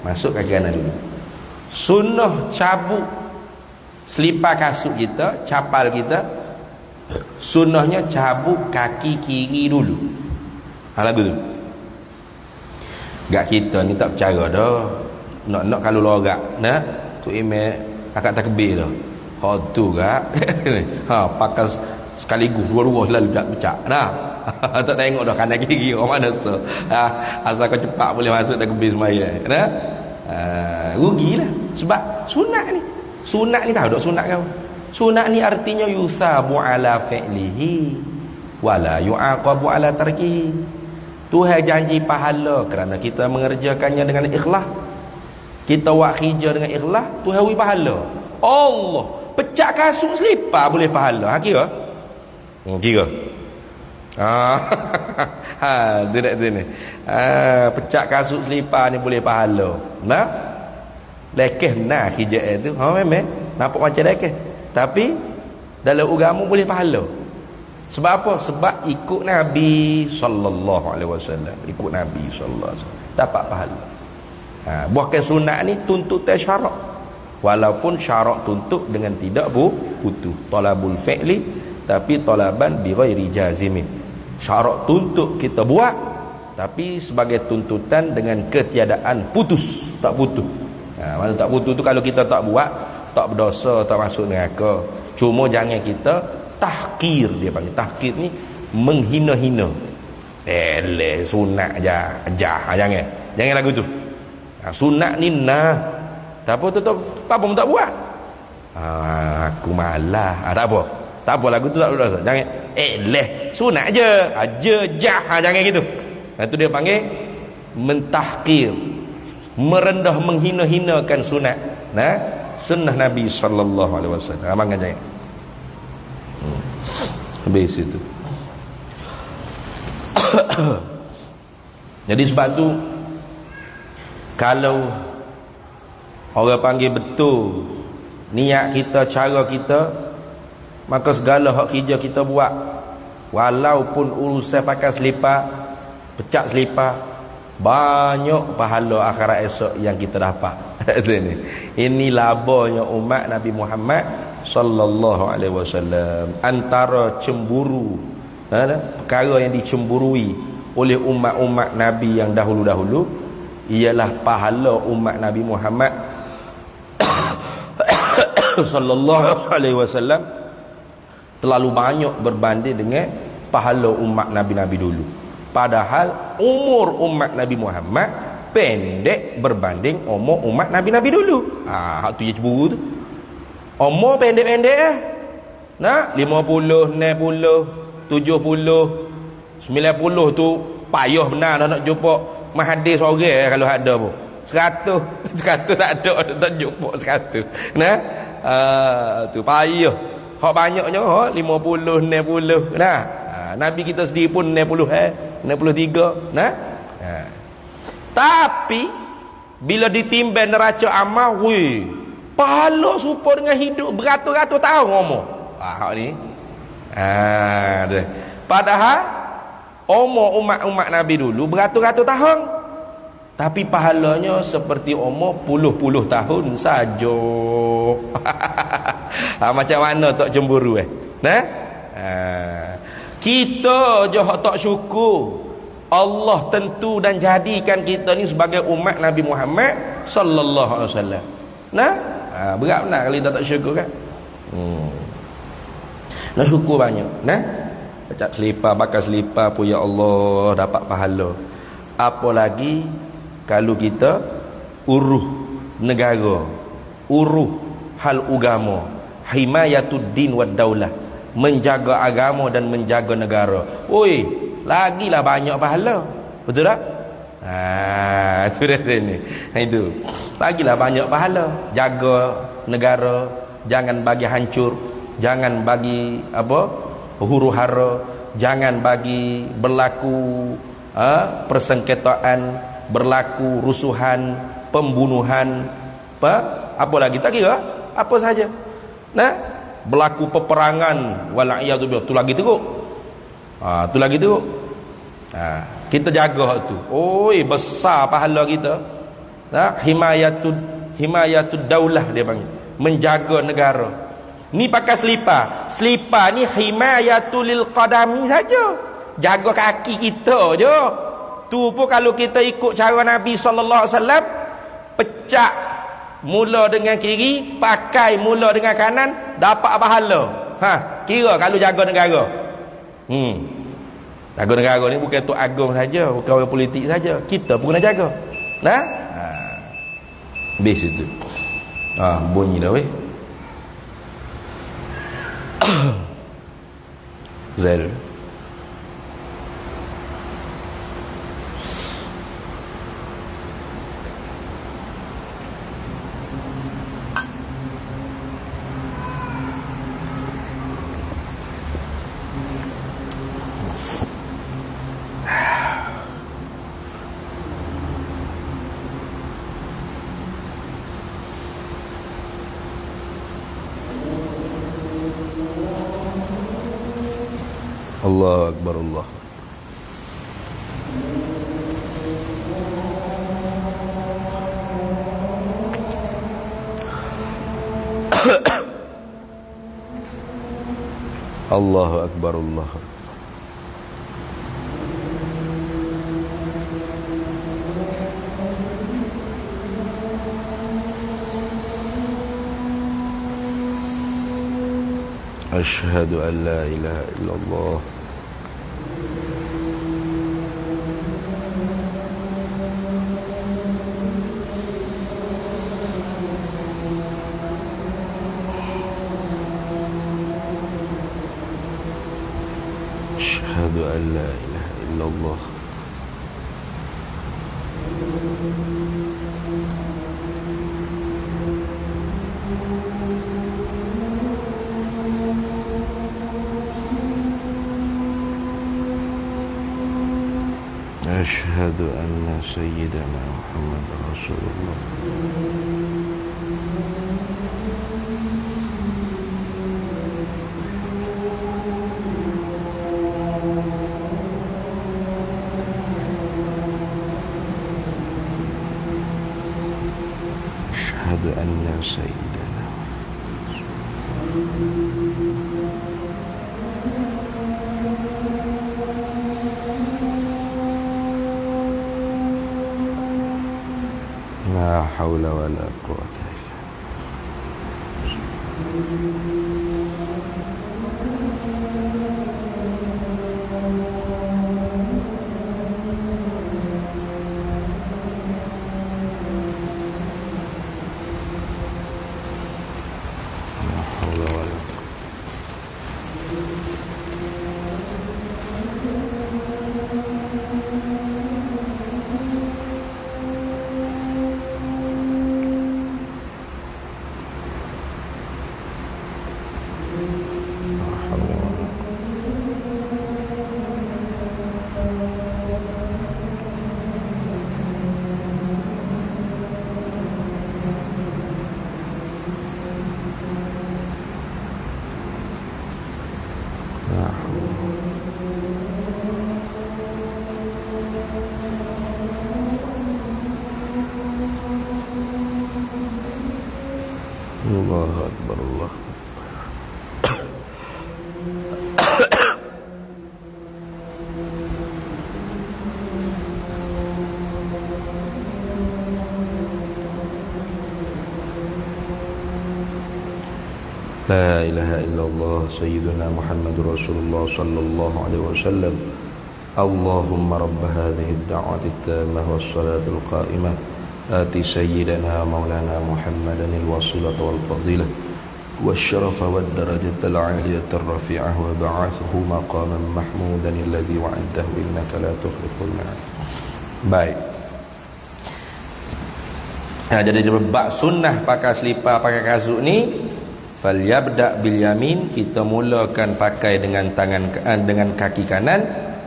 masuk kaki kanan dulu. Sunnah cabut selipar kasut kita, capal kita, sunnahnya cabut kaki kiri dulu. Lagu tu gak kita ni tak percaya dah. Nak kalau lorak nak tu email akak takbir dah. Ha tu gak. Pakai sekaligus dua-dua lalu tak pecah dah. Tak tengok dah kanan kiri orang mana so. Asal kau cepat boleh masuk takbir semaya dah. Rugilah sebab sunat ni. Sunat ni tahu tak sunat kau? Sunat ni artinya yusabu ala fi'lihi wala yu'aqabu ala tarkihi. Tuhan janji pahala kerana kita mengerjakannya dengan ikhlas. Kita buat kerja dengan ikhlas, Tuhan beri pahala. Allah, pecah kasut selipar boleh pahala. Kira? Kira. Tidak ni. Pecah kasut selipar ni boleh pahala. Nah? Lekeh nah kerja itu. Memang nampak macam lekeh. Tapi dalam agama boleh pahala. Sebab apa? Sebab ikut Nabi sallallahu alaihi wasallam. Ikut Nabi sallallahu alaihi wasallam dapat pahala. Bukan sunat ni tuntutan syarak. Walaupun syarak tuntut dengan tidak butuh. Talabul fi'li tapi talaban bi ghairi jazimin. Syarak tuntut kita buat tapi sebagai tuntutan dengan ketiadaan putus, tak putus. Mana tak putus tu kalau kita tak buat, tak berdosa, tak masuk neraka. Cuma jangan kita tahkir, dia panggil tahkir ni menghina-hina. Sunat jangan lagu tu. Sunat ni tak apa tu apa pun tak buat. Aku malas. Tak apa lagu tu tak berdosa. Jangan sunat je jangan gitu. Itu dia panggil mentahkir, merendah, menghina-hinakan sunat. Sunnah Nabi sallallahu alaihi wasallam. Abang jangan. Habis itu. Jadi sebab tu kalau orang panggil betul niat kita, cara kita, maka segala hak kerja kita buat, walaupun urusan pakai selipar, pecak selipar, banyak pahala akhirat esok yang kita dapat. Ini labanya umat Nabi Muhammad sallallahu alaihi wasallam. Antara cemburu, perkara yang dicemburui oleh umat-umat Nabi yang dahulu-dahulu ialah pahala umat Nabi Muhammad sallallahu alaihi wasallam terlalu banyak berbanding dengan pahala umat Nabi-Nabi dulu. Padahal umur umat Nabi Muhammad pendek berbanding umur umat Nabi-Nabi dulu. Hak tu je cemburu tu. Umur pendek-pendek 50, 60, 70, 90 tu payah benar nak jumpa mahadis seorang kalau ada pun. 100 tak ada tak jumpa 100. Tu payah. Hak banyaknya 50, 60. Nabi kita sendiri pun 60, 63. Tapi bila ditimbang neraca amal, pahala serupa dengan hidup beratus-ratus tahun umur. Hak ni. Padahal umur umat-umat Nabi dulu beratus-ratus tahun, tapi pahalanya seperti umur puluh-puluh tahun saja. Macam mana tak cemburu kita je hak tak syukur. Allah tentu dan jadikan kita ni sebagai umat Nabi Muhammad sallallahu alaihi wasallam. Nah, berat benar kalau kita tak syukur kan. Nak syukur banyak. Nah, baca selipar, bakar selipar pun ya Allah dapat pahala. Apa lagi kalau kita uruh negara, uruh hal agama, himayatud din wad daulah, menjaga agama dan menjaga negara. Oi, lagilah banyak pahala. Betul tak? Itu dah sini. Itu. Lagilah banyak pahala. Jaga negara, jangan bagi hancur, jangan bagi huru-hara, jangan bagi berlaku persengketaan, berlaku rusuhan, pembunuhan, apa lagi tak kira, apa saja. Nah, berlaku peperangan, wala'iyadzubillah, tu lagi teruk. Tu lagi teruk. Kita jaga tu. Oi, besar pahala kita. Himayatud daulah dia panggil, menjaga negara. Ni pakai selipar. Selipar ni himayatul lil qadami saja. Jaga kaki kita je. Tu pun kalau kita ikut cara Nabi sallallahu alaihi wasallam, pecah mula dengan kiri, pakai mula dengan kanan, dapat pahala. Kira kalau jaga negara. Jaga negara ni bukan Tok Agong saja, bukan orang politik saja. Kita pun kena jaga. Nah? Habis itu. Bunyi dah weh. Zail. Allah Akbar, Allah. Allahu Akbar, Allah. Asyhadu an la ilaha illallah. Asyhadu an la ilaha illallah. أشهد أن سيدنا محمد رسول الله. أشهد أن سيدنا لا حول ولا قوة إلا لا حول ولا قوة. الله أكبر، الله. لا إله إلا الله سيدنا محمد رسول الله صلى الله عليه وسلم اللهم رب هذه الدعوة التامة والصلاة القائمة آت سيدنا مولانا محمدا الوصيلة والفضيلة والشرف والدرجة العالية الرفيعة وبعثه مقاما محمودا الذي وعده إنك لا تخلف الميعاد. Baik. Nah, jadi bab sunnah pakai selipar, pakai kasut ni, falyabda bil yamin, kita mulakan pakai dengan dengan kaki kanan.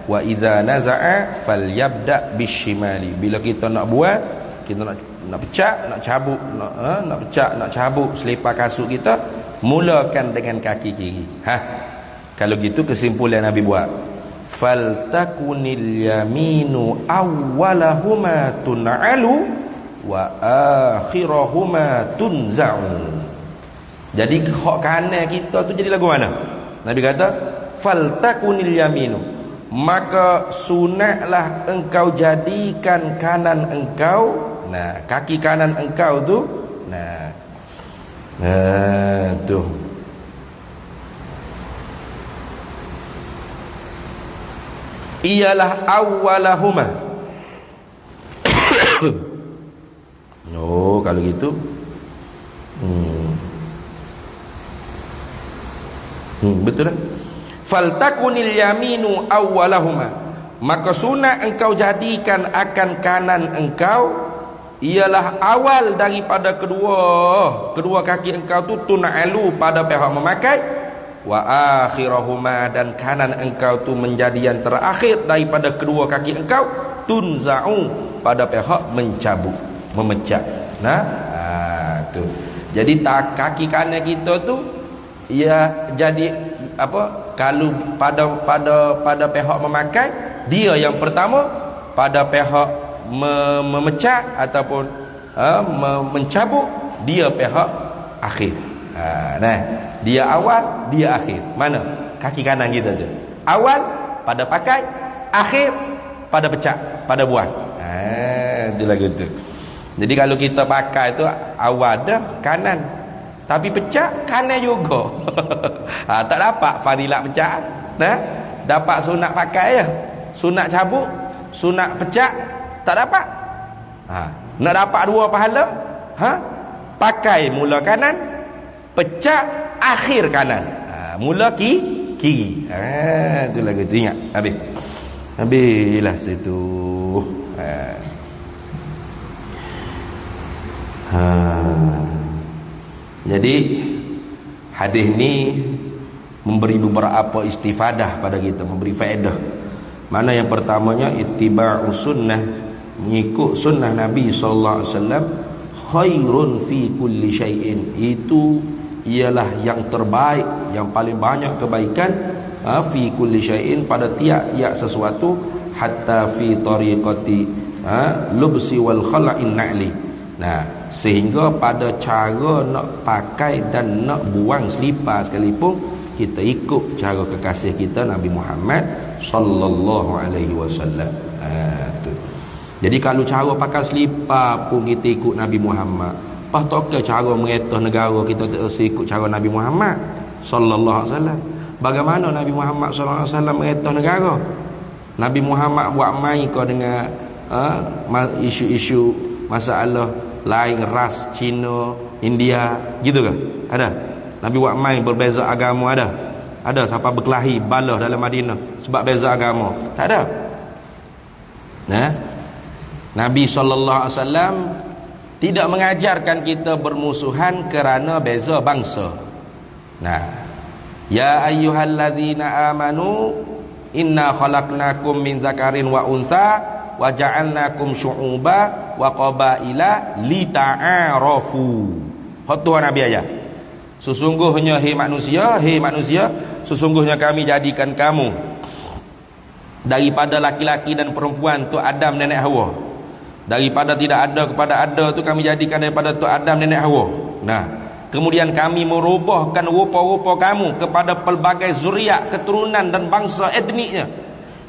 Wa idza naza'a falyabda bisyimali. Bila kita nak buat, kita nak pecah, nak cabut, nak pecah, nak cabut selipar kasut kita, mulakan dengan kaki kiri. Kalau gitu kesimpulan Nabi buat, faltakunil yaminu awwalahuma tun'alu wa akhirahuma tunza'u. Jadi hak kanan kita tu jadi lagu mana? Nabi kata faltakunil yaminu, maka sunatlah engkau jadikan kanan engkau, nah kaki kanan engkau tu, nah tu ialah awwalahuma. Oh, kalau gitu betul tak? Faltakunil yaminu awwalahuma, maka sunat engkau jadikan akan kanan engkau ialah awal daripada kedua kaki engkau tu, tun'alu pada pihak memakai, wa akhirahuma, dan kanan engkau tu menjadi yang terakhir daripada kedua kaki engkau, tunza'u, pada pihak mencabut, memecah. Nah, tu. Jadi kaki kanan kita tu ia jadi apa? Kalau pada pihak memakai, dia yang pertama, pada pihak memecah ataupun mencabut, dia pihak akhir. Nah, dia awal, dia akhir. Mana? Kaki kanan kita tu. Awal pada pakai, akhir pada pecah, pada buang. Itu lagu tu. Jadi kalau kita pakai tu awal dah kanan, tapi pecah kanan juga. Tak dapat fadilat pecah. Nah, dapat sunat pakai je. Sunat cabut, sunat pecah tak dapat. Nak dapat dua pahala, pakai mula kanan, pecah akhir kanan. Mula kiri. Itu lagu tu, ingat. Habislah situ. Jadi hadis ni memberi beberapa istifadah pada kita, memberi faedah. Mana yang pertamanya, ittiba'u sunnah, mengikut sunnah Nabi sallallahu alaihi wasallam, khairun fi kulli syai'in, itu ialah yang terbaik, yang paling banyak kebaikan, fi kulli syai'in, pada tiap-tiap sesuatu, hatta fi tariqati lubsi wal khala'in na'li. Nah, sehingga pada cara nak pakai dan nak buang selipar sekalipun, kita ikut cara kekasih kita Nabi Muhammad sallallahu alaihi wasallam. Jadi kalau cara pakai selipar pun kita ikut Nabi Muhammad, pas tak ke cara mengetah negara kita tak ikut cara Nabi Muhammad sallallahu alaihi wasallam. Bagaimana Nabi Muhammad sallallahu alaihi wasallam mengetah negara? Nabi Muhammad buat main kau dengan isu-isu masalah lain ras, Cina, India, gitu ke? Ada? Nabi buat main berbeza agama, ada? Ada siapa berkelahi balah dalam Madinah sebab beza agama? Tak ada. Nah, Nabi SAW tidak mengajarkan kita bermusuhan kerana beza bangsa. Nah, ya ayyuhalladzina amanu inna khalaqnakum min zakarin wa unsa wa ja'alnakum syu'uba wa qabaila lita'arafu. Khotbah Nabi ayat. Sesungguhnya hai manusia, sesungguhnya kami jadikan kamu daripada laki-laki dan perempuan tu Adam nenek Hawa. Daripada tidak ada kepada ada tu kami jadikan daripada tu Adam nenek Hawa. Nah, kemudian kami merubahkan rupa-rupa kamu kepada pelbagai zuriat, keturunan dan bangsa etniknya.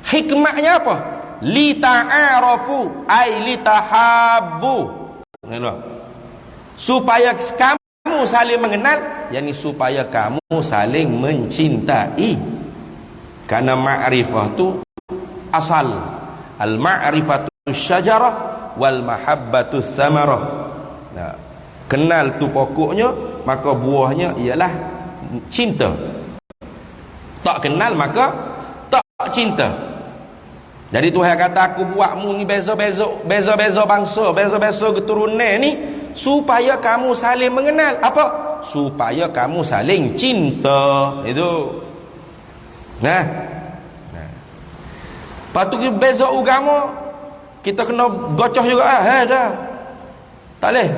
Hikmahnya apa? Lita'arafu ay litahabbu. Supaya kamu kamu saling mengenal, yakni supaya kamu saling mencintai. Karena ma'rifah tu asal. Al-ma'rifatu syajarah wal mahabbatu samarah. Nah, kenal tu pokoknya, maka buahnya ialah cinta. Tak kenal maka tak cinta. Jadi Tuhan kata, aku buatmu ni beza-beza bangsa, beza-beza keturunan ni supaya kamu saling mengenal. Apa? Supaya kamu saling cinta. Itu. Nah. Lepas tu kita beza agama, kita kena gocoh juga. Dah. Tak boleh.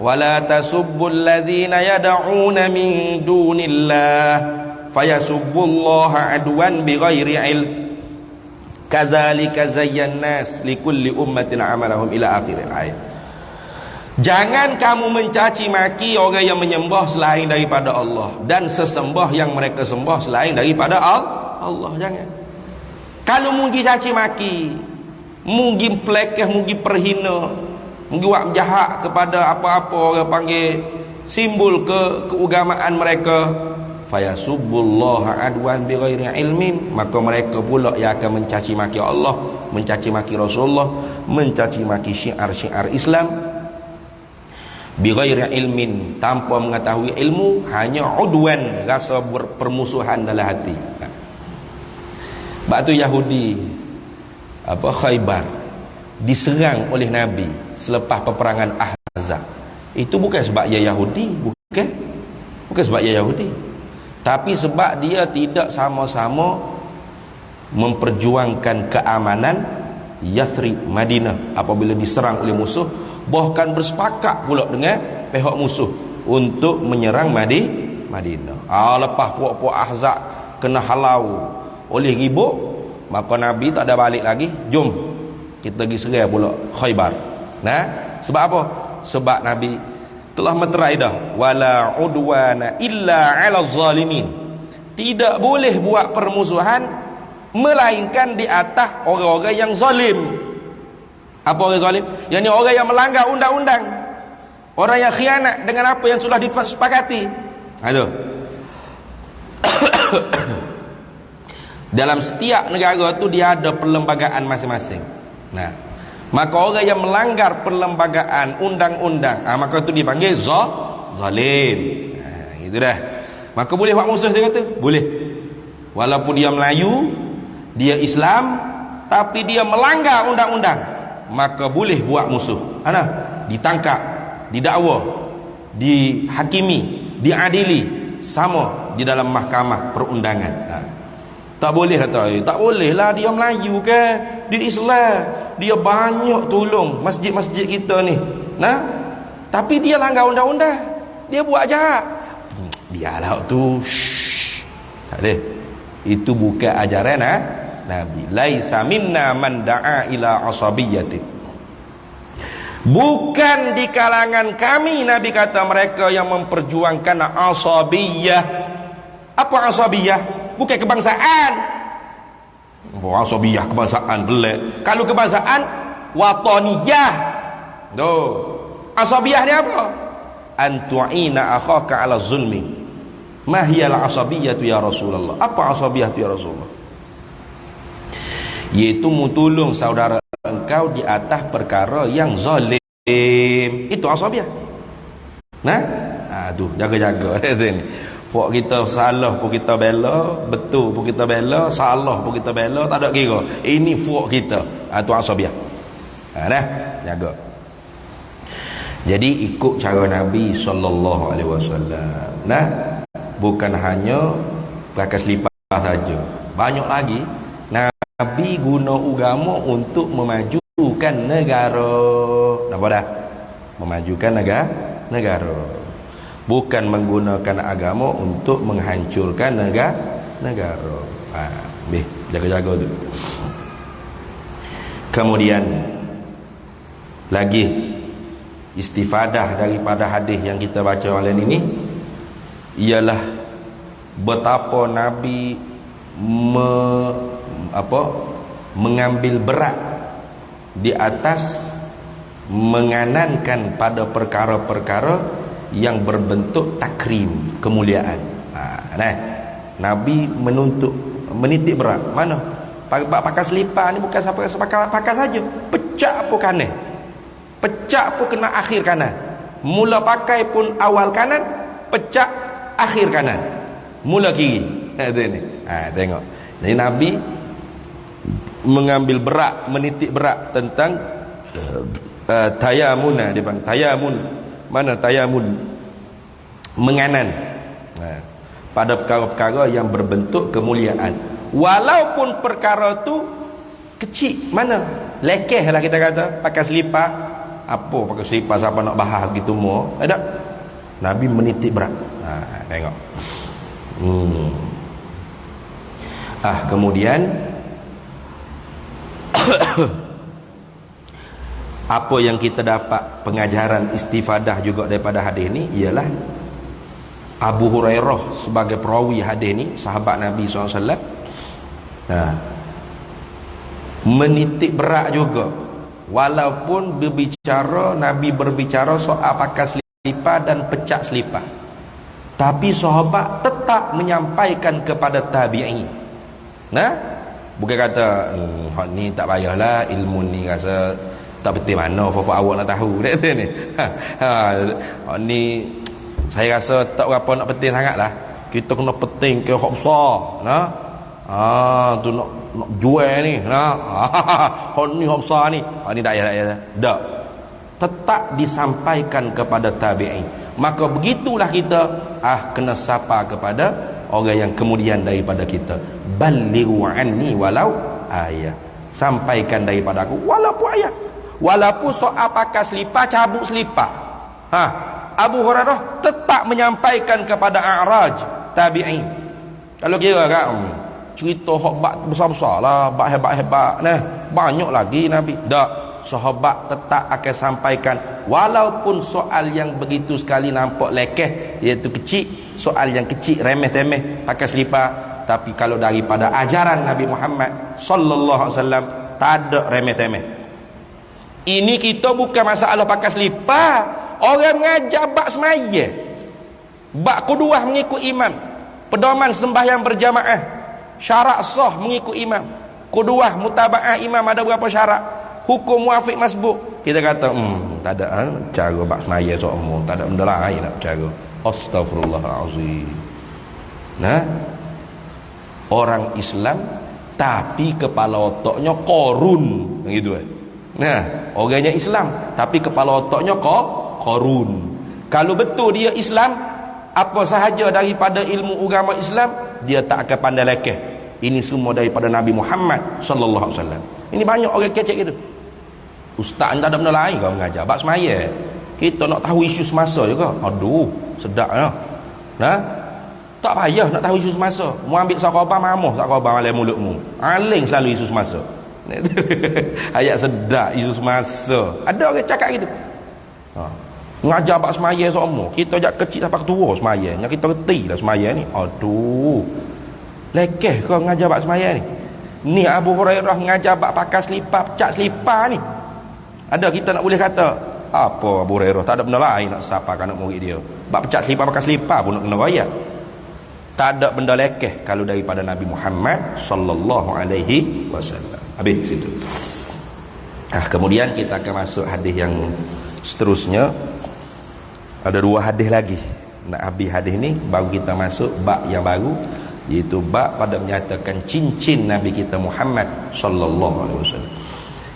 Wala tasubbul ladzina yad'una min dunillah fayasubbullaha adwan bighairi ilm. Kadzalika zayyannas likulli ummatin amalahum ila akhir ayat. Jangan kamu mencaci maki orang yang menyembah selain daripada Allah dan sesembah yang mereka sembah selain daripada Allah. Jangan. Kalau mungkin caci maki, mungkin pelekeh, mungkin perhina, mungkin buat jahat kepada apa-apa orang panggil simbol keagamaan mereka, fayasubbullaha adwan bighairi ilmin, maka mereka pula yang akan mencaci maki Allah, mencaci maki Rasulullah, mencaci maki syiar-syiar Islam bighairi ilmin, tanpa mengetahui ilmu, hanya udwan, rasa permusuhan dalam hati. Sebab tu Yahudi Khaybar diserang oleh Nabi selepas peperangan Ahzab. Itu bukan sebab dia Yahudi, bukan sebab dia Yahudi, tapi sebab dia tidak sama-sama memperjuangkan keamanan Yathrib, Madinah apabila diserang oleh musuh, bahkan bersepakat pula dengan pihak musuh untuk menyerang Madinah. Lepas puak-puak Ahzab kena halau oleh ribut, maka Nabi tak ada balik lagi. Jom kita pergi serang pula Khaybar. Nah, sebab apa? Sebab Nabi telah meterai dah, wala udwana illa 'ala zalimin. Tidak boleh buat permusuhan melainkan di atas orang-orang yang zalim. Apa orang zalim? Yang ni orang yang melanggar undang-undang, orang yang khianat dengan apa yang sudah disepakati. Aduh. Dalam setiap negara tu dia ada perlembagaan masing-masing. Nah, maka orang yang melanggar perlembagaan undang-undang, maka tu dipanggil zalim. Gitu dah. Maka boleh buat musuh, dia kata? Boleh. Walaupun dia Melayu, dia Islam, tapi dia melanggar undang-undang, maka boleh buat musuh. Ditangkap, didakwa, dihakimi, diadili sama di dalam mahkamah perundangan. Tak boleh kata, tak boleh lah, dia Melayu ke, dia Islam, dia banyak tolong masjid-masjid kita ni. Tapi dia langgar undang-undang, dia buat jahat. Biarlah tu. Tak boleh. Itu bukan ajaran Nabi. Laisa minna man da'a ila asabiyyatin. Bukan di kalangan kami, Nabi kata, mereka yang memperjuangkan asabiyah. Apa asabiyah? Bukan kebangsaan. Asabiyah kebangsaan belak. Kalau kebangsaan wataniyah. Asabiyah ni apa? Antu'ina akhaka 'ala zulmi. Ma hiya al-asabiyah ya Rasulullah? Apa asabiyah ya Rasulullah? Yaitu mutulung saudara engkau di atas perkara yang zalim. Itu asabiyah. Tu jaga-jaga ni. Pok kita salah pun kita bela, betul pun kita bela, salah pun kita bela, tak ada kira. Ini fuk kita. Tu asabiyah. Jaga. Jadi ikut cara Nabi sallallahu alaihi wasallam. Bukan hanya pakai selipar saja. Banyak lagi Nabi guna agama untuk memajukan negara. Nampak dah? Memajukan negara. Bukan menggunakan agama untuk menghancurkan negara. Jaga-jaga tu. Kemudian lagi istifadah daripada hadis yang kita baca malam ini ialah betapa Nabi mengambil berat di atas menganankan pada perkara-perkara yang berbentuk takrim, kemuliaan. Nabi menitik berat. Mana? Pakai selipar ni bukan siapa pakai saja. Pecak pun kanan. Pecak pun kena akhir kanan. Mula pakai pun awal kanan, pecak akhir kanan. Mula kiri. Tengok. Jadi Nabi mengambil berat, menitik berat tentang tayamun. Dia panggil tayamun. Mana tayamun? Menganan. Pada perkara-perkara yang berbentuk kemuliaan, walaupun perkara tu kecil. Mana? Lekeh lah kita kata. Pakai selipar. Apa pakai selipar, siapa nak bahas gitu mau? Ada. Nabi menitik berat. Tengok. Kemudian apa yang kita dapat pengajaran istifadah juga daripada hadis ni ialah Abu Hurairah sebagai perawi hadis ni, sahabat Nabi SAW, menitik berat juga. Walaupun Nabi berbicara soal pakai selipar dan pecah selipar, tapi sahabat tetap menyampaikan kepada tabi'in. Bukan kata ni tak payahlah, ilmu ni rasa tak penting mana, awak nak tahu ni. Ni saya rasa tak berapa nak penting sangat lah. Kita kena penting ke hak besar. Tu nak jual ni. Hak ni hak besar ni. Ni tak payah. Tak. Tetap disampaikan kepada tabi'in. Maka begitulah kita kena sapa kepada orang yang kemudian daripada kita. Balighu anni walau ayat. Sampaikan daripada aku walaupun ayat. Walaupun soal pakai selipar, cabut selipar. Abu Hurairah tetap menyampaikan kepada A'raj tabi'in. Kalau kira kan cerita hak besar-besar lah, bak hebat-hebat banyak lagi Nabi. Tak, sahabat tetap akan sampaikan walaupun soal yang begitu sekali nampak lekeh, iaitu kecil, soal yang kecil remeh-temeh pakai selipar, tapi kalau daripada ajaran Nabi Muhammad sallallahu alaihi wasallam tak ada remeh-temeh. Ini kita bukan masalah pakai selipar. Orang mengajar bak semaya, bak kuduah mengikut imam, pedoman sembahyang berjamaah, syarat sah mengikut imam, kuduah mutaba'ah imam ada berapa syarat, hukum muafiq masbuk. Kita kata tak ada cara bak semaya semua, tak ada benda lain nak cara. Astaghfirullahalazim. Orang Islam tapi kepala otaknya korun gitu kan. Orangnya Islam tapi kepala otaknya Qarun. Kalau betul dia Islam, apa sahaja daripada ilmu agama Islam dia tak akan pandai lekeh. Ini semua daripada Nabi Muhammad sallallahu alaihi wasallam. Ini banyak orang kecek gitu. Ustaz anda ada benda lain kau mengajar bab semaya. Kita nak tahu isu semasa juga. Aduh, sedapnya. Tak payah nak tahu isu semasa. Mu ambil sahabat mamuh sahabat malam mulutmu. Aling selalu isu semasa. Ayat sedap isu semasa. Ada orang cakap gitu. Ngajar bab semaya semua. Kita jak kecil sampai tua semaya. Yang kita reti dah semaya ni. Aduh. Lekeh kau ngajar bab semaya ni. Ni Abu Hurairah mengajar bab pakai selipar, pecak selipar ni. Ada kita nak boleh kata apa Abu Hurairah tak ada benda lain nak sapakan anak murid dia. Bab pecak selipar pakai selipar pun nak kena royak. Tak ada benda lekeh kalau daripada Nabi Muhammad sallallahu alaihi wasallam. Habis situ. Kemudian kita akan masuk hadis yang seterusnya. Ada dua hadis lagi. Nak habis hadis ni baru kita masuk bab yang baru, iaitu bab pada menyatakan cincin Nabi kita Muhammad sallallahu alaihi wasallam.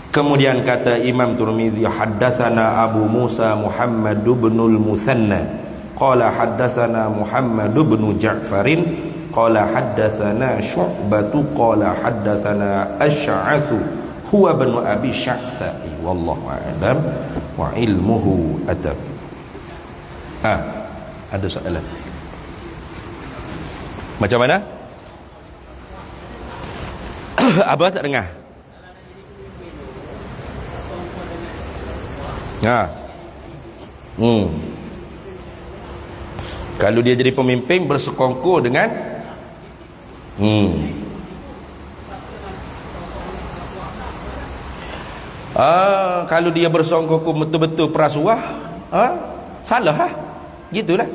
Kemudian kata Imam Tirmizi, haddatsana Abu Musa Muhammad bin al-Musanna qala haddatsana Muhammad bin Ja'farin qala haddatsana Syu'bah qala haddatsana Asy'ath huwa bin Abi Sya'tha wallahu a'lam wa ilmuhu atab. Ada soalan macam mana? Abah tak dengar? Kalau dia jadi pemimpin bersekongkol dengan Kalau dia bersongkok betul-betul perasuah, salah lah. Gitulah.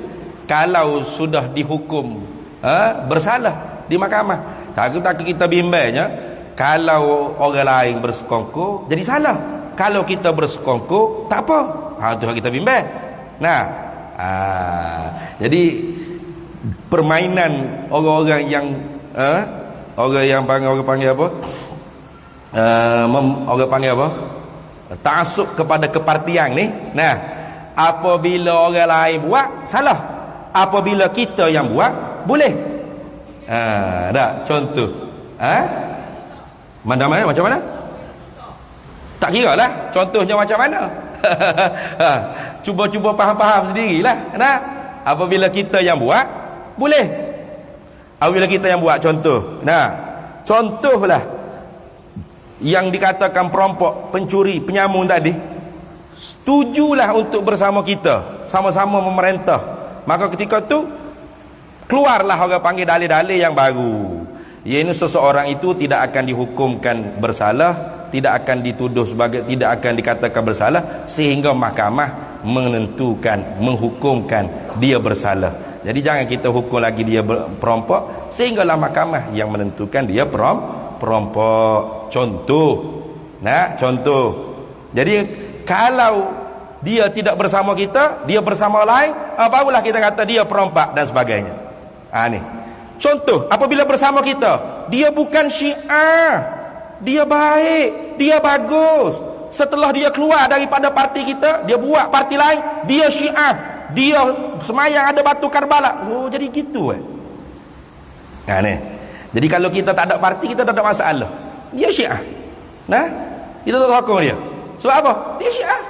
Kalau sudah dihukum bersalah di mahkamah, takut kita bimbangnya kalau orang lain bersekongkol jadi salah, kalau kita bersekongkol tak apa. Itu kita bimbang. Nah, jadi permainan orang-orang yang orang panggil apa? Orang panggil apa? Ta'assub kepada kepartian ni. Nah, apabila orang lain buat salah, apabila kita yang buat boleh. Dah contoh. Mana macam mana? Tak kira lah contohnya macam mana. Cuba-cuba faham-faham sendirilah. Nah, apabila kita yang buat boleh. Apabila kita yang buat, contoh. Nah, contohlah yang dikatakan perampok, pencuri, penyamun tadi, setujulah untuk bersama kita, sama-sama memerintah. Maka ketika tu keluarlah orang panggil dalil-dalil yang baru, iaitu seseorang itu tidak akan dihukumkan bersalah, tidak akan dituduh sebagai, tidak akan dikatakan bersalah sehingga mahkamah menentukan, menghukumkan dia bersalah. Jadi jangan kita hukum lagi dia perampok sehinggalah mahkamah yang menentukan dia perampok. Contoh. Nah, contoh. Jadi kalau dia tidak bersama kita, dia bersama lain, barulah kita kata dia perompak dan sebagainya. Ni contoh. Apabila bersama kita, dia bukan Syiah, dia baik, dia bagus. Setelah dia keluar daripada parti kita, dia buat parti lain, dia Syiah, dia semayang ada batu Karbala. Jadi gitu ni. Jadi kalau kita tak ada parti, kita tak ada masalah. Dia Syiah. Nah, kita tak sokong dia. Sebab apa? Dia Syiah.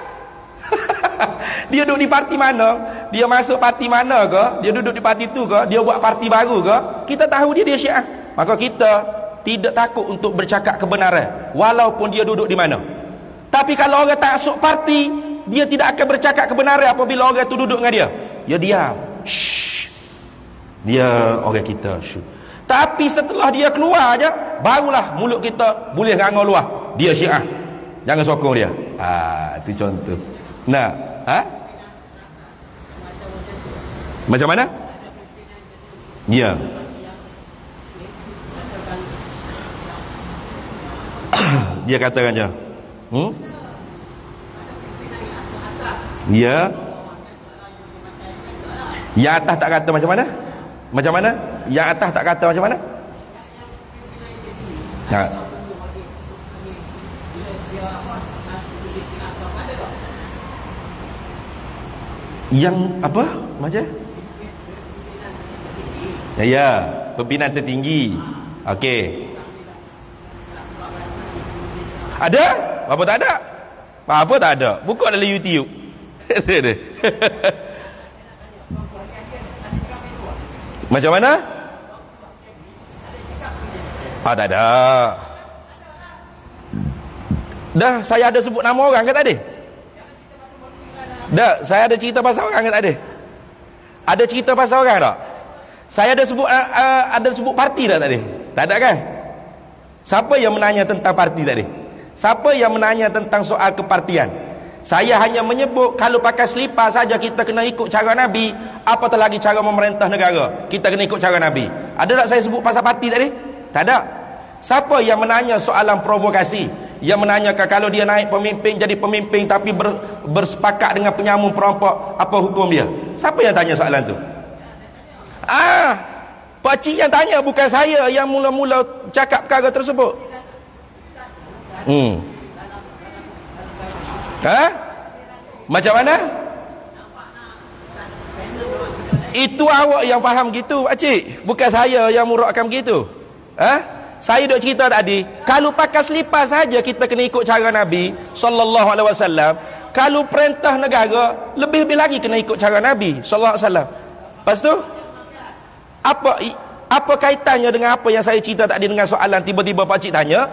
Dia duduk di parti mana, dia masuk parti mana ke, dia duduk di parti tu ke, dia buat parti baru ke, kita tahu dia Syiah. Maka kita tidak takut untuk bercakap kebenaran walaupun dia duduk di mana. Tapi kalau orang tak masuk parti, dia tidak akan bercakap kebenaran apabila orang itu duduk dengan dia. Dia diam. Dia orang kita. Tapi setelah dia keluar aja, barulah mulut kita boleh nganggur luar. Dia Syiah. Jangan sokong dia. Itu contoh. Nah, macam mana? Ya. Dia katakannya. Ya. Yang atas tak kata macam mana? Macam mana? Yang atas tak kata macam mana? Yang apa? Macam? Ya, pimpinan tertinggi. Okey. Ada? Apa tak ada? Apa tak ada? Buka dalam YouTube. Macam mana? Tak ada. Dah, saya ada sebut nama orang ke tadi? Dah, saya ada cerita pasal orang ke tadi? Ada cerita pasal orang tak? Saya ada sebut parti tak tadi? Tak ada kan? Siapa yang menanya tentang parti tadi? Siapa yang menanya tentang soal kepartian? Saya hanya menyebut kalau pakai selipar saja kita kena ikut cara Nabi, apatah lagi cara memerintah negara. Kita kena ikut cara Nabi. Ada tak saya sebut pasal parti tadi? Tak ada. Siapa yang menanya soalan provokasi? Yang menanyakan kalau dia naik pemimpin, jadi pemimpin tapi bersepakat dengan penyamun perampok, apa hukum dia? Siapa yang tanya soalan tu? Pakcik yang tanya, bukan saya yang mula-mula cakap perkara tersebut. Macam mana? Itu awak yang faham gitu, pakcik. Bukan saya yang murakkan begitu. Saya duk cerita tadi, kalau pakai selipar saja kita kena ikut cara Nabi sallallahu alaihi wasallam. Kalau perintah negara, lebih-lebih lagi kena ikut cara Nabi sallallahu alaihi wasallam. Lepas tu apa kaitannya dengan apa yang saya cerita tadi dengan soalan tiba-tiba pakcik tanya,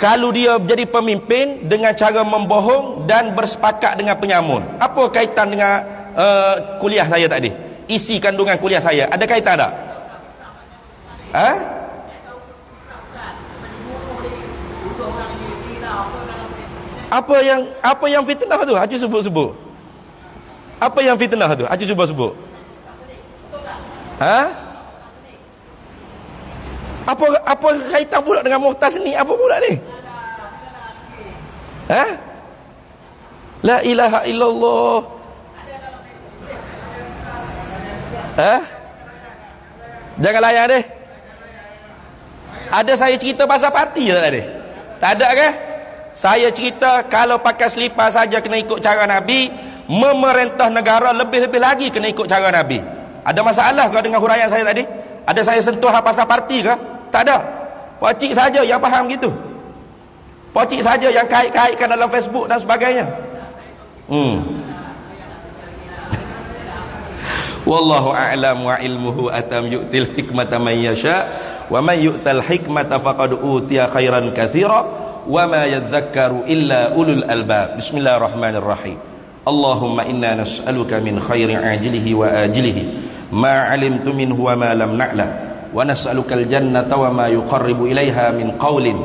kalau dia jadi pemimpin dengan cara membohong dan bersepakat dengan penyamun, apa kaitan dengan kuliah saya tadi? Isi kandungan kuliah saya ada kaitan tak? Apa yang fitnah tu? Haji sebut-sebut. Apa yang fitnah tu? Haji cuba sebut. Ha? Apa kaitan pula dengan Muhtasni? Apa pula ni? Ha? La ilaha illallah. Ha? Jangan layan deh. Ada saya cerita pasal parti tak ada? Tak ada ke? Saya cerita kalau pakai selipar saja kena ikut cara Nabi, memerintah negara lebih-lebih lagi kena ikut cara Nabi. Ada masalah ke dengan huraian saya tadi? Ada saya sentuh pasal parti ke? Tak ada. Pocik saja yang faham gitu. Pocik saja yang kait-kaitkan dalam Facebook dan sebagainya. Wallahu a'lam wa ilmuhu atam yu'til hikmata man yasha wa man yu'tal hikmata faqad utiya khairan katsira wa ma yadhakkaru illa ulul albab. Bismillahirrahmanirrahim. Allahumma inna nas'aluka min khairi ajilihi wa ajilihi ma 'alimtu minhu wa ma lam na'lam wa nas'aluka al-jannata wa ma yuqarribu ilaiha min qawlin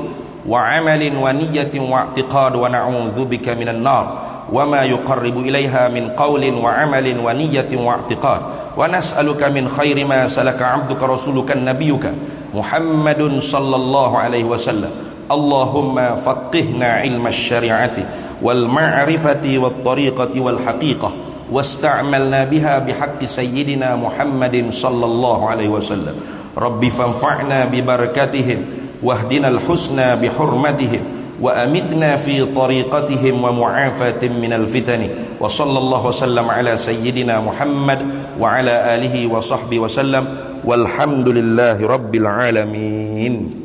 wa 'amalin wa niyyatin wa i'tiqad wa na'udzubika minan nar wa ma yuqarribu ilaiha min qawlin wa 'amalin wa niyyatin wa i'tiqad wa nas'aluka min khairi ma salaka 'abduka rasuluka nabiyyuka Muhammadun sallallahu alaihi wasallam. Allahumma faqihna ilma syari'ati wal ma'rifati wat tariqati wal haqiqah wasta'malna biha bihaqqi sayyidina Muhammadin sallallahu alaihi wasallam. Rabbi fanfa'na bi barakatihim wahdinal husna bi hurmatihim wa amitna fi tariqatihim wa mu'afatin minal fitani wa sallallahu wasallam ala sayyidina Muhammad wa ala alihi wa sahbihi wasallam walhamdulillahi rabbil alamin.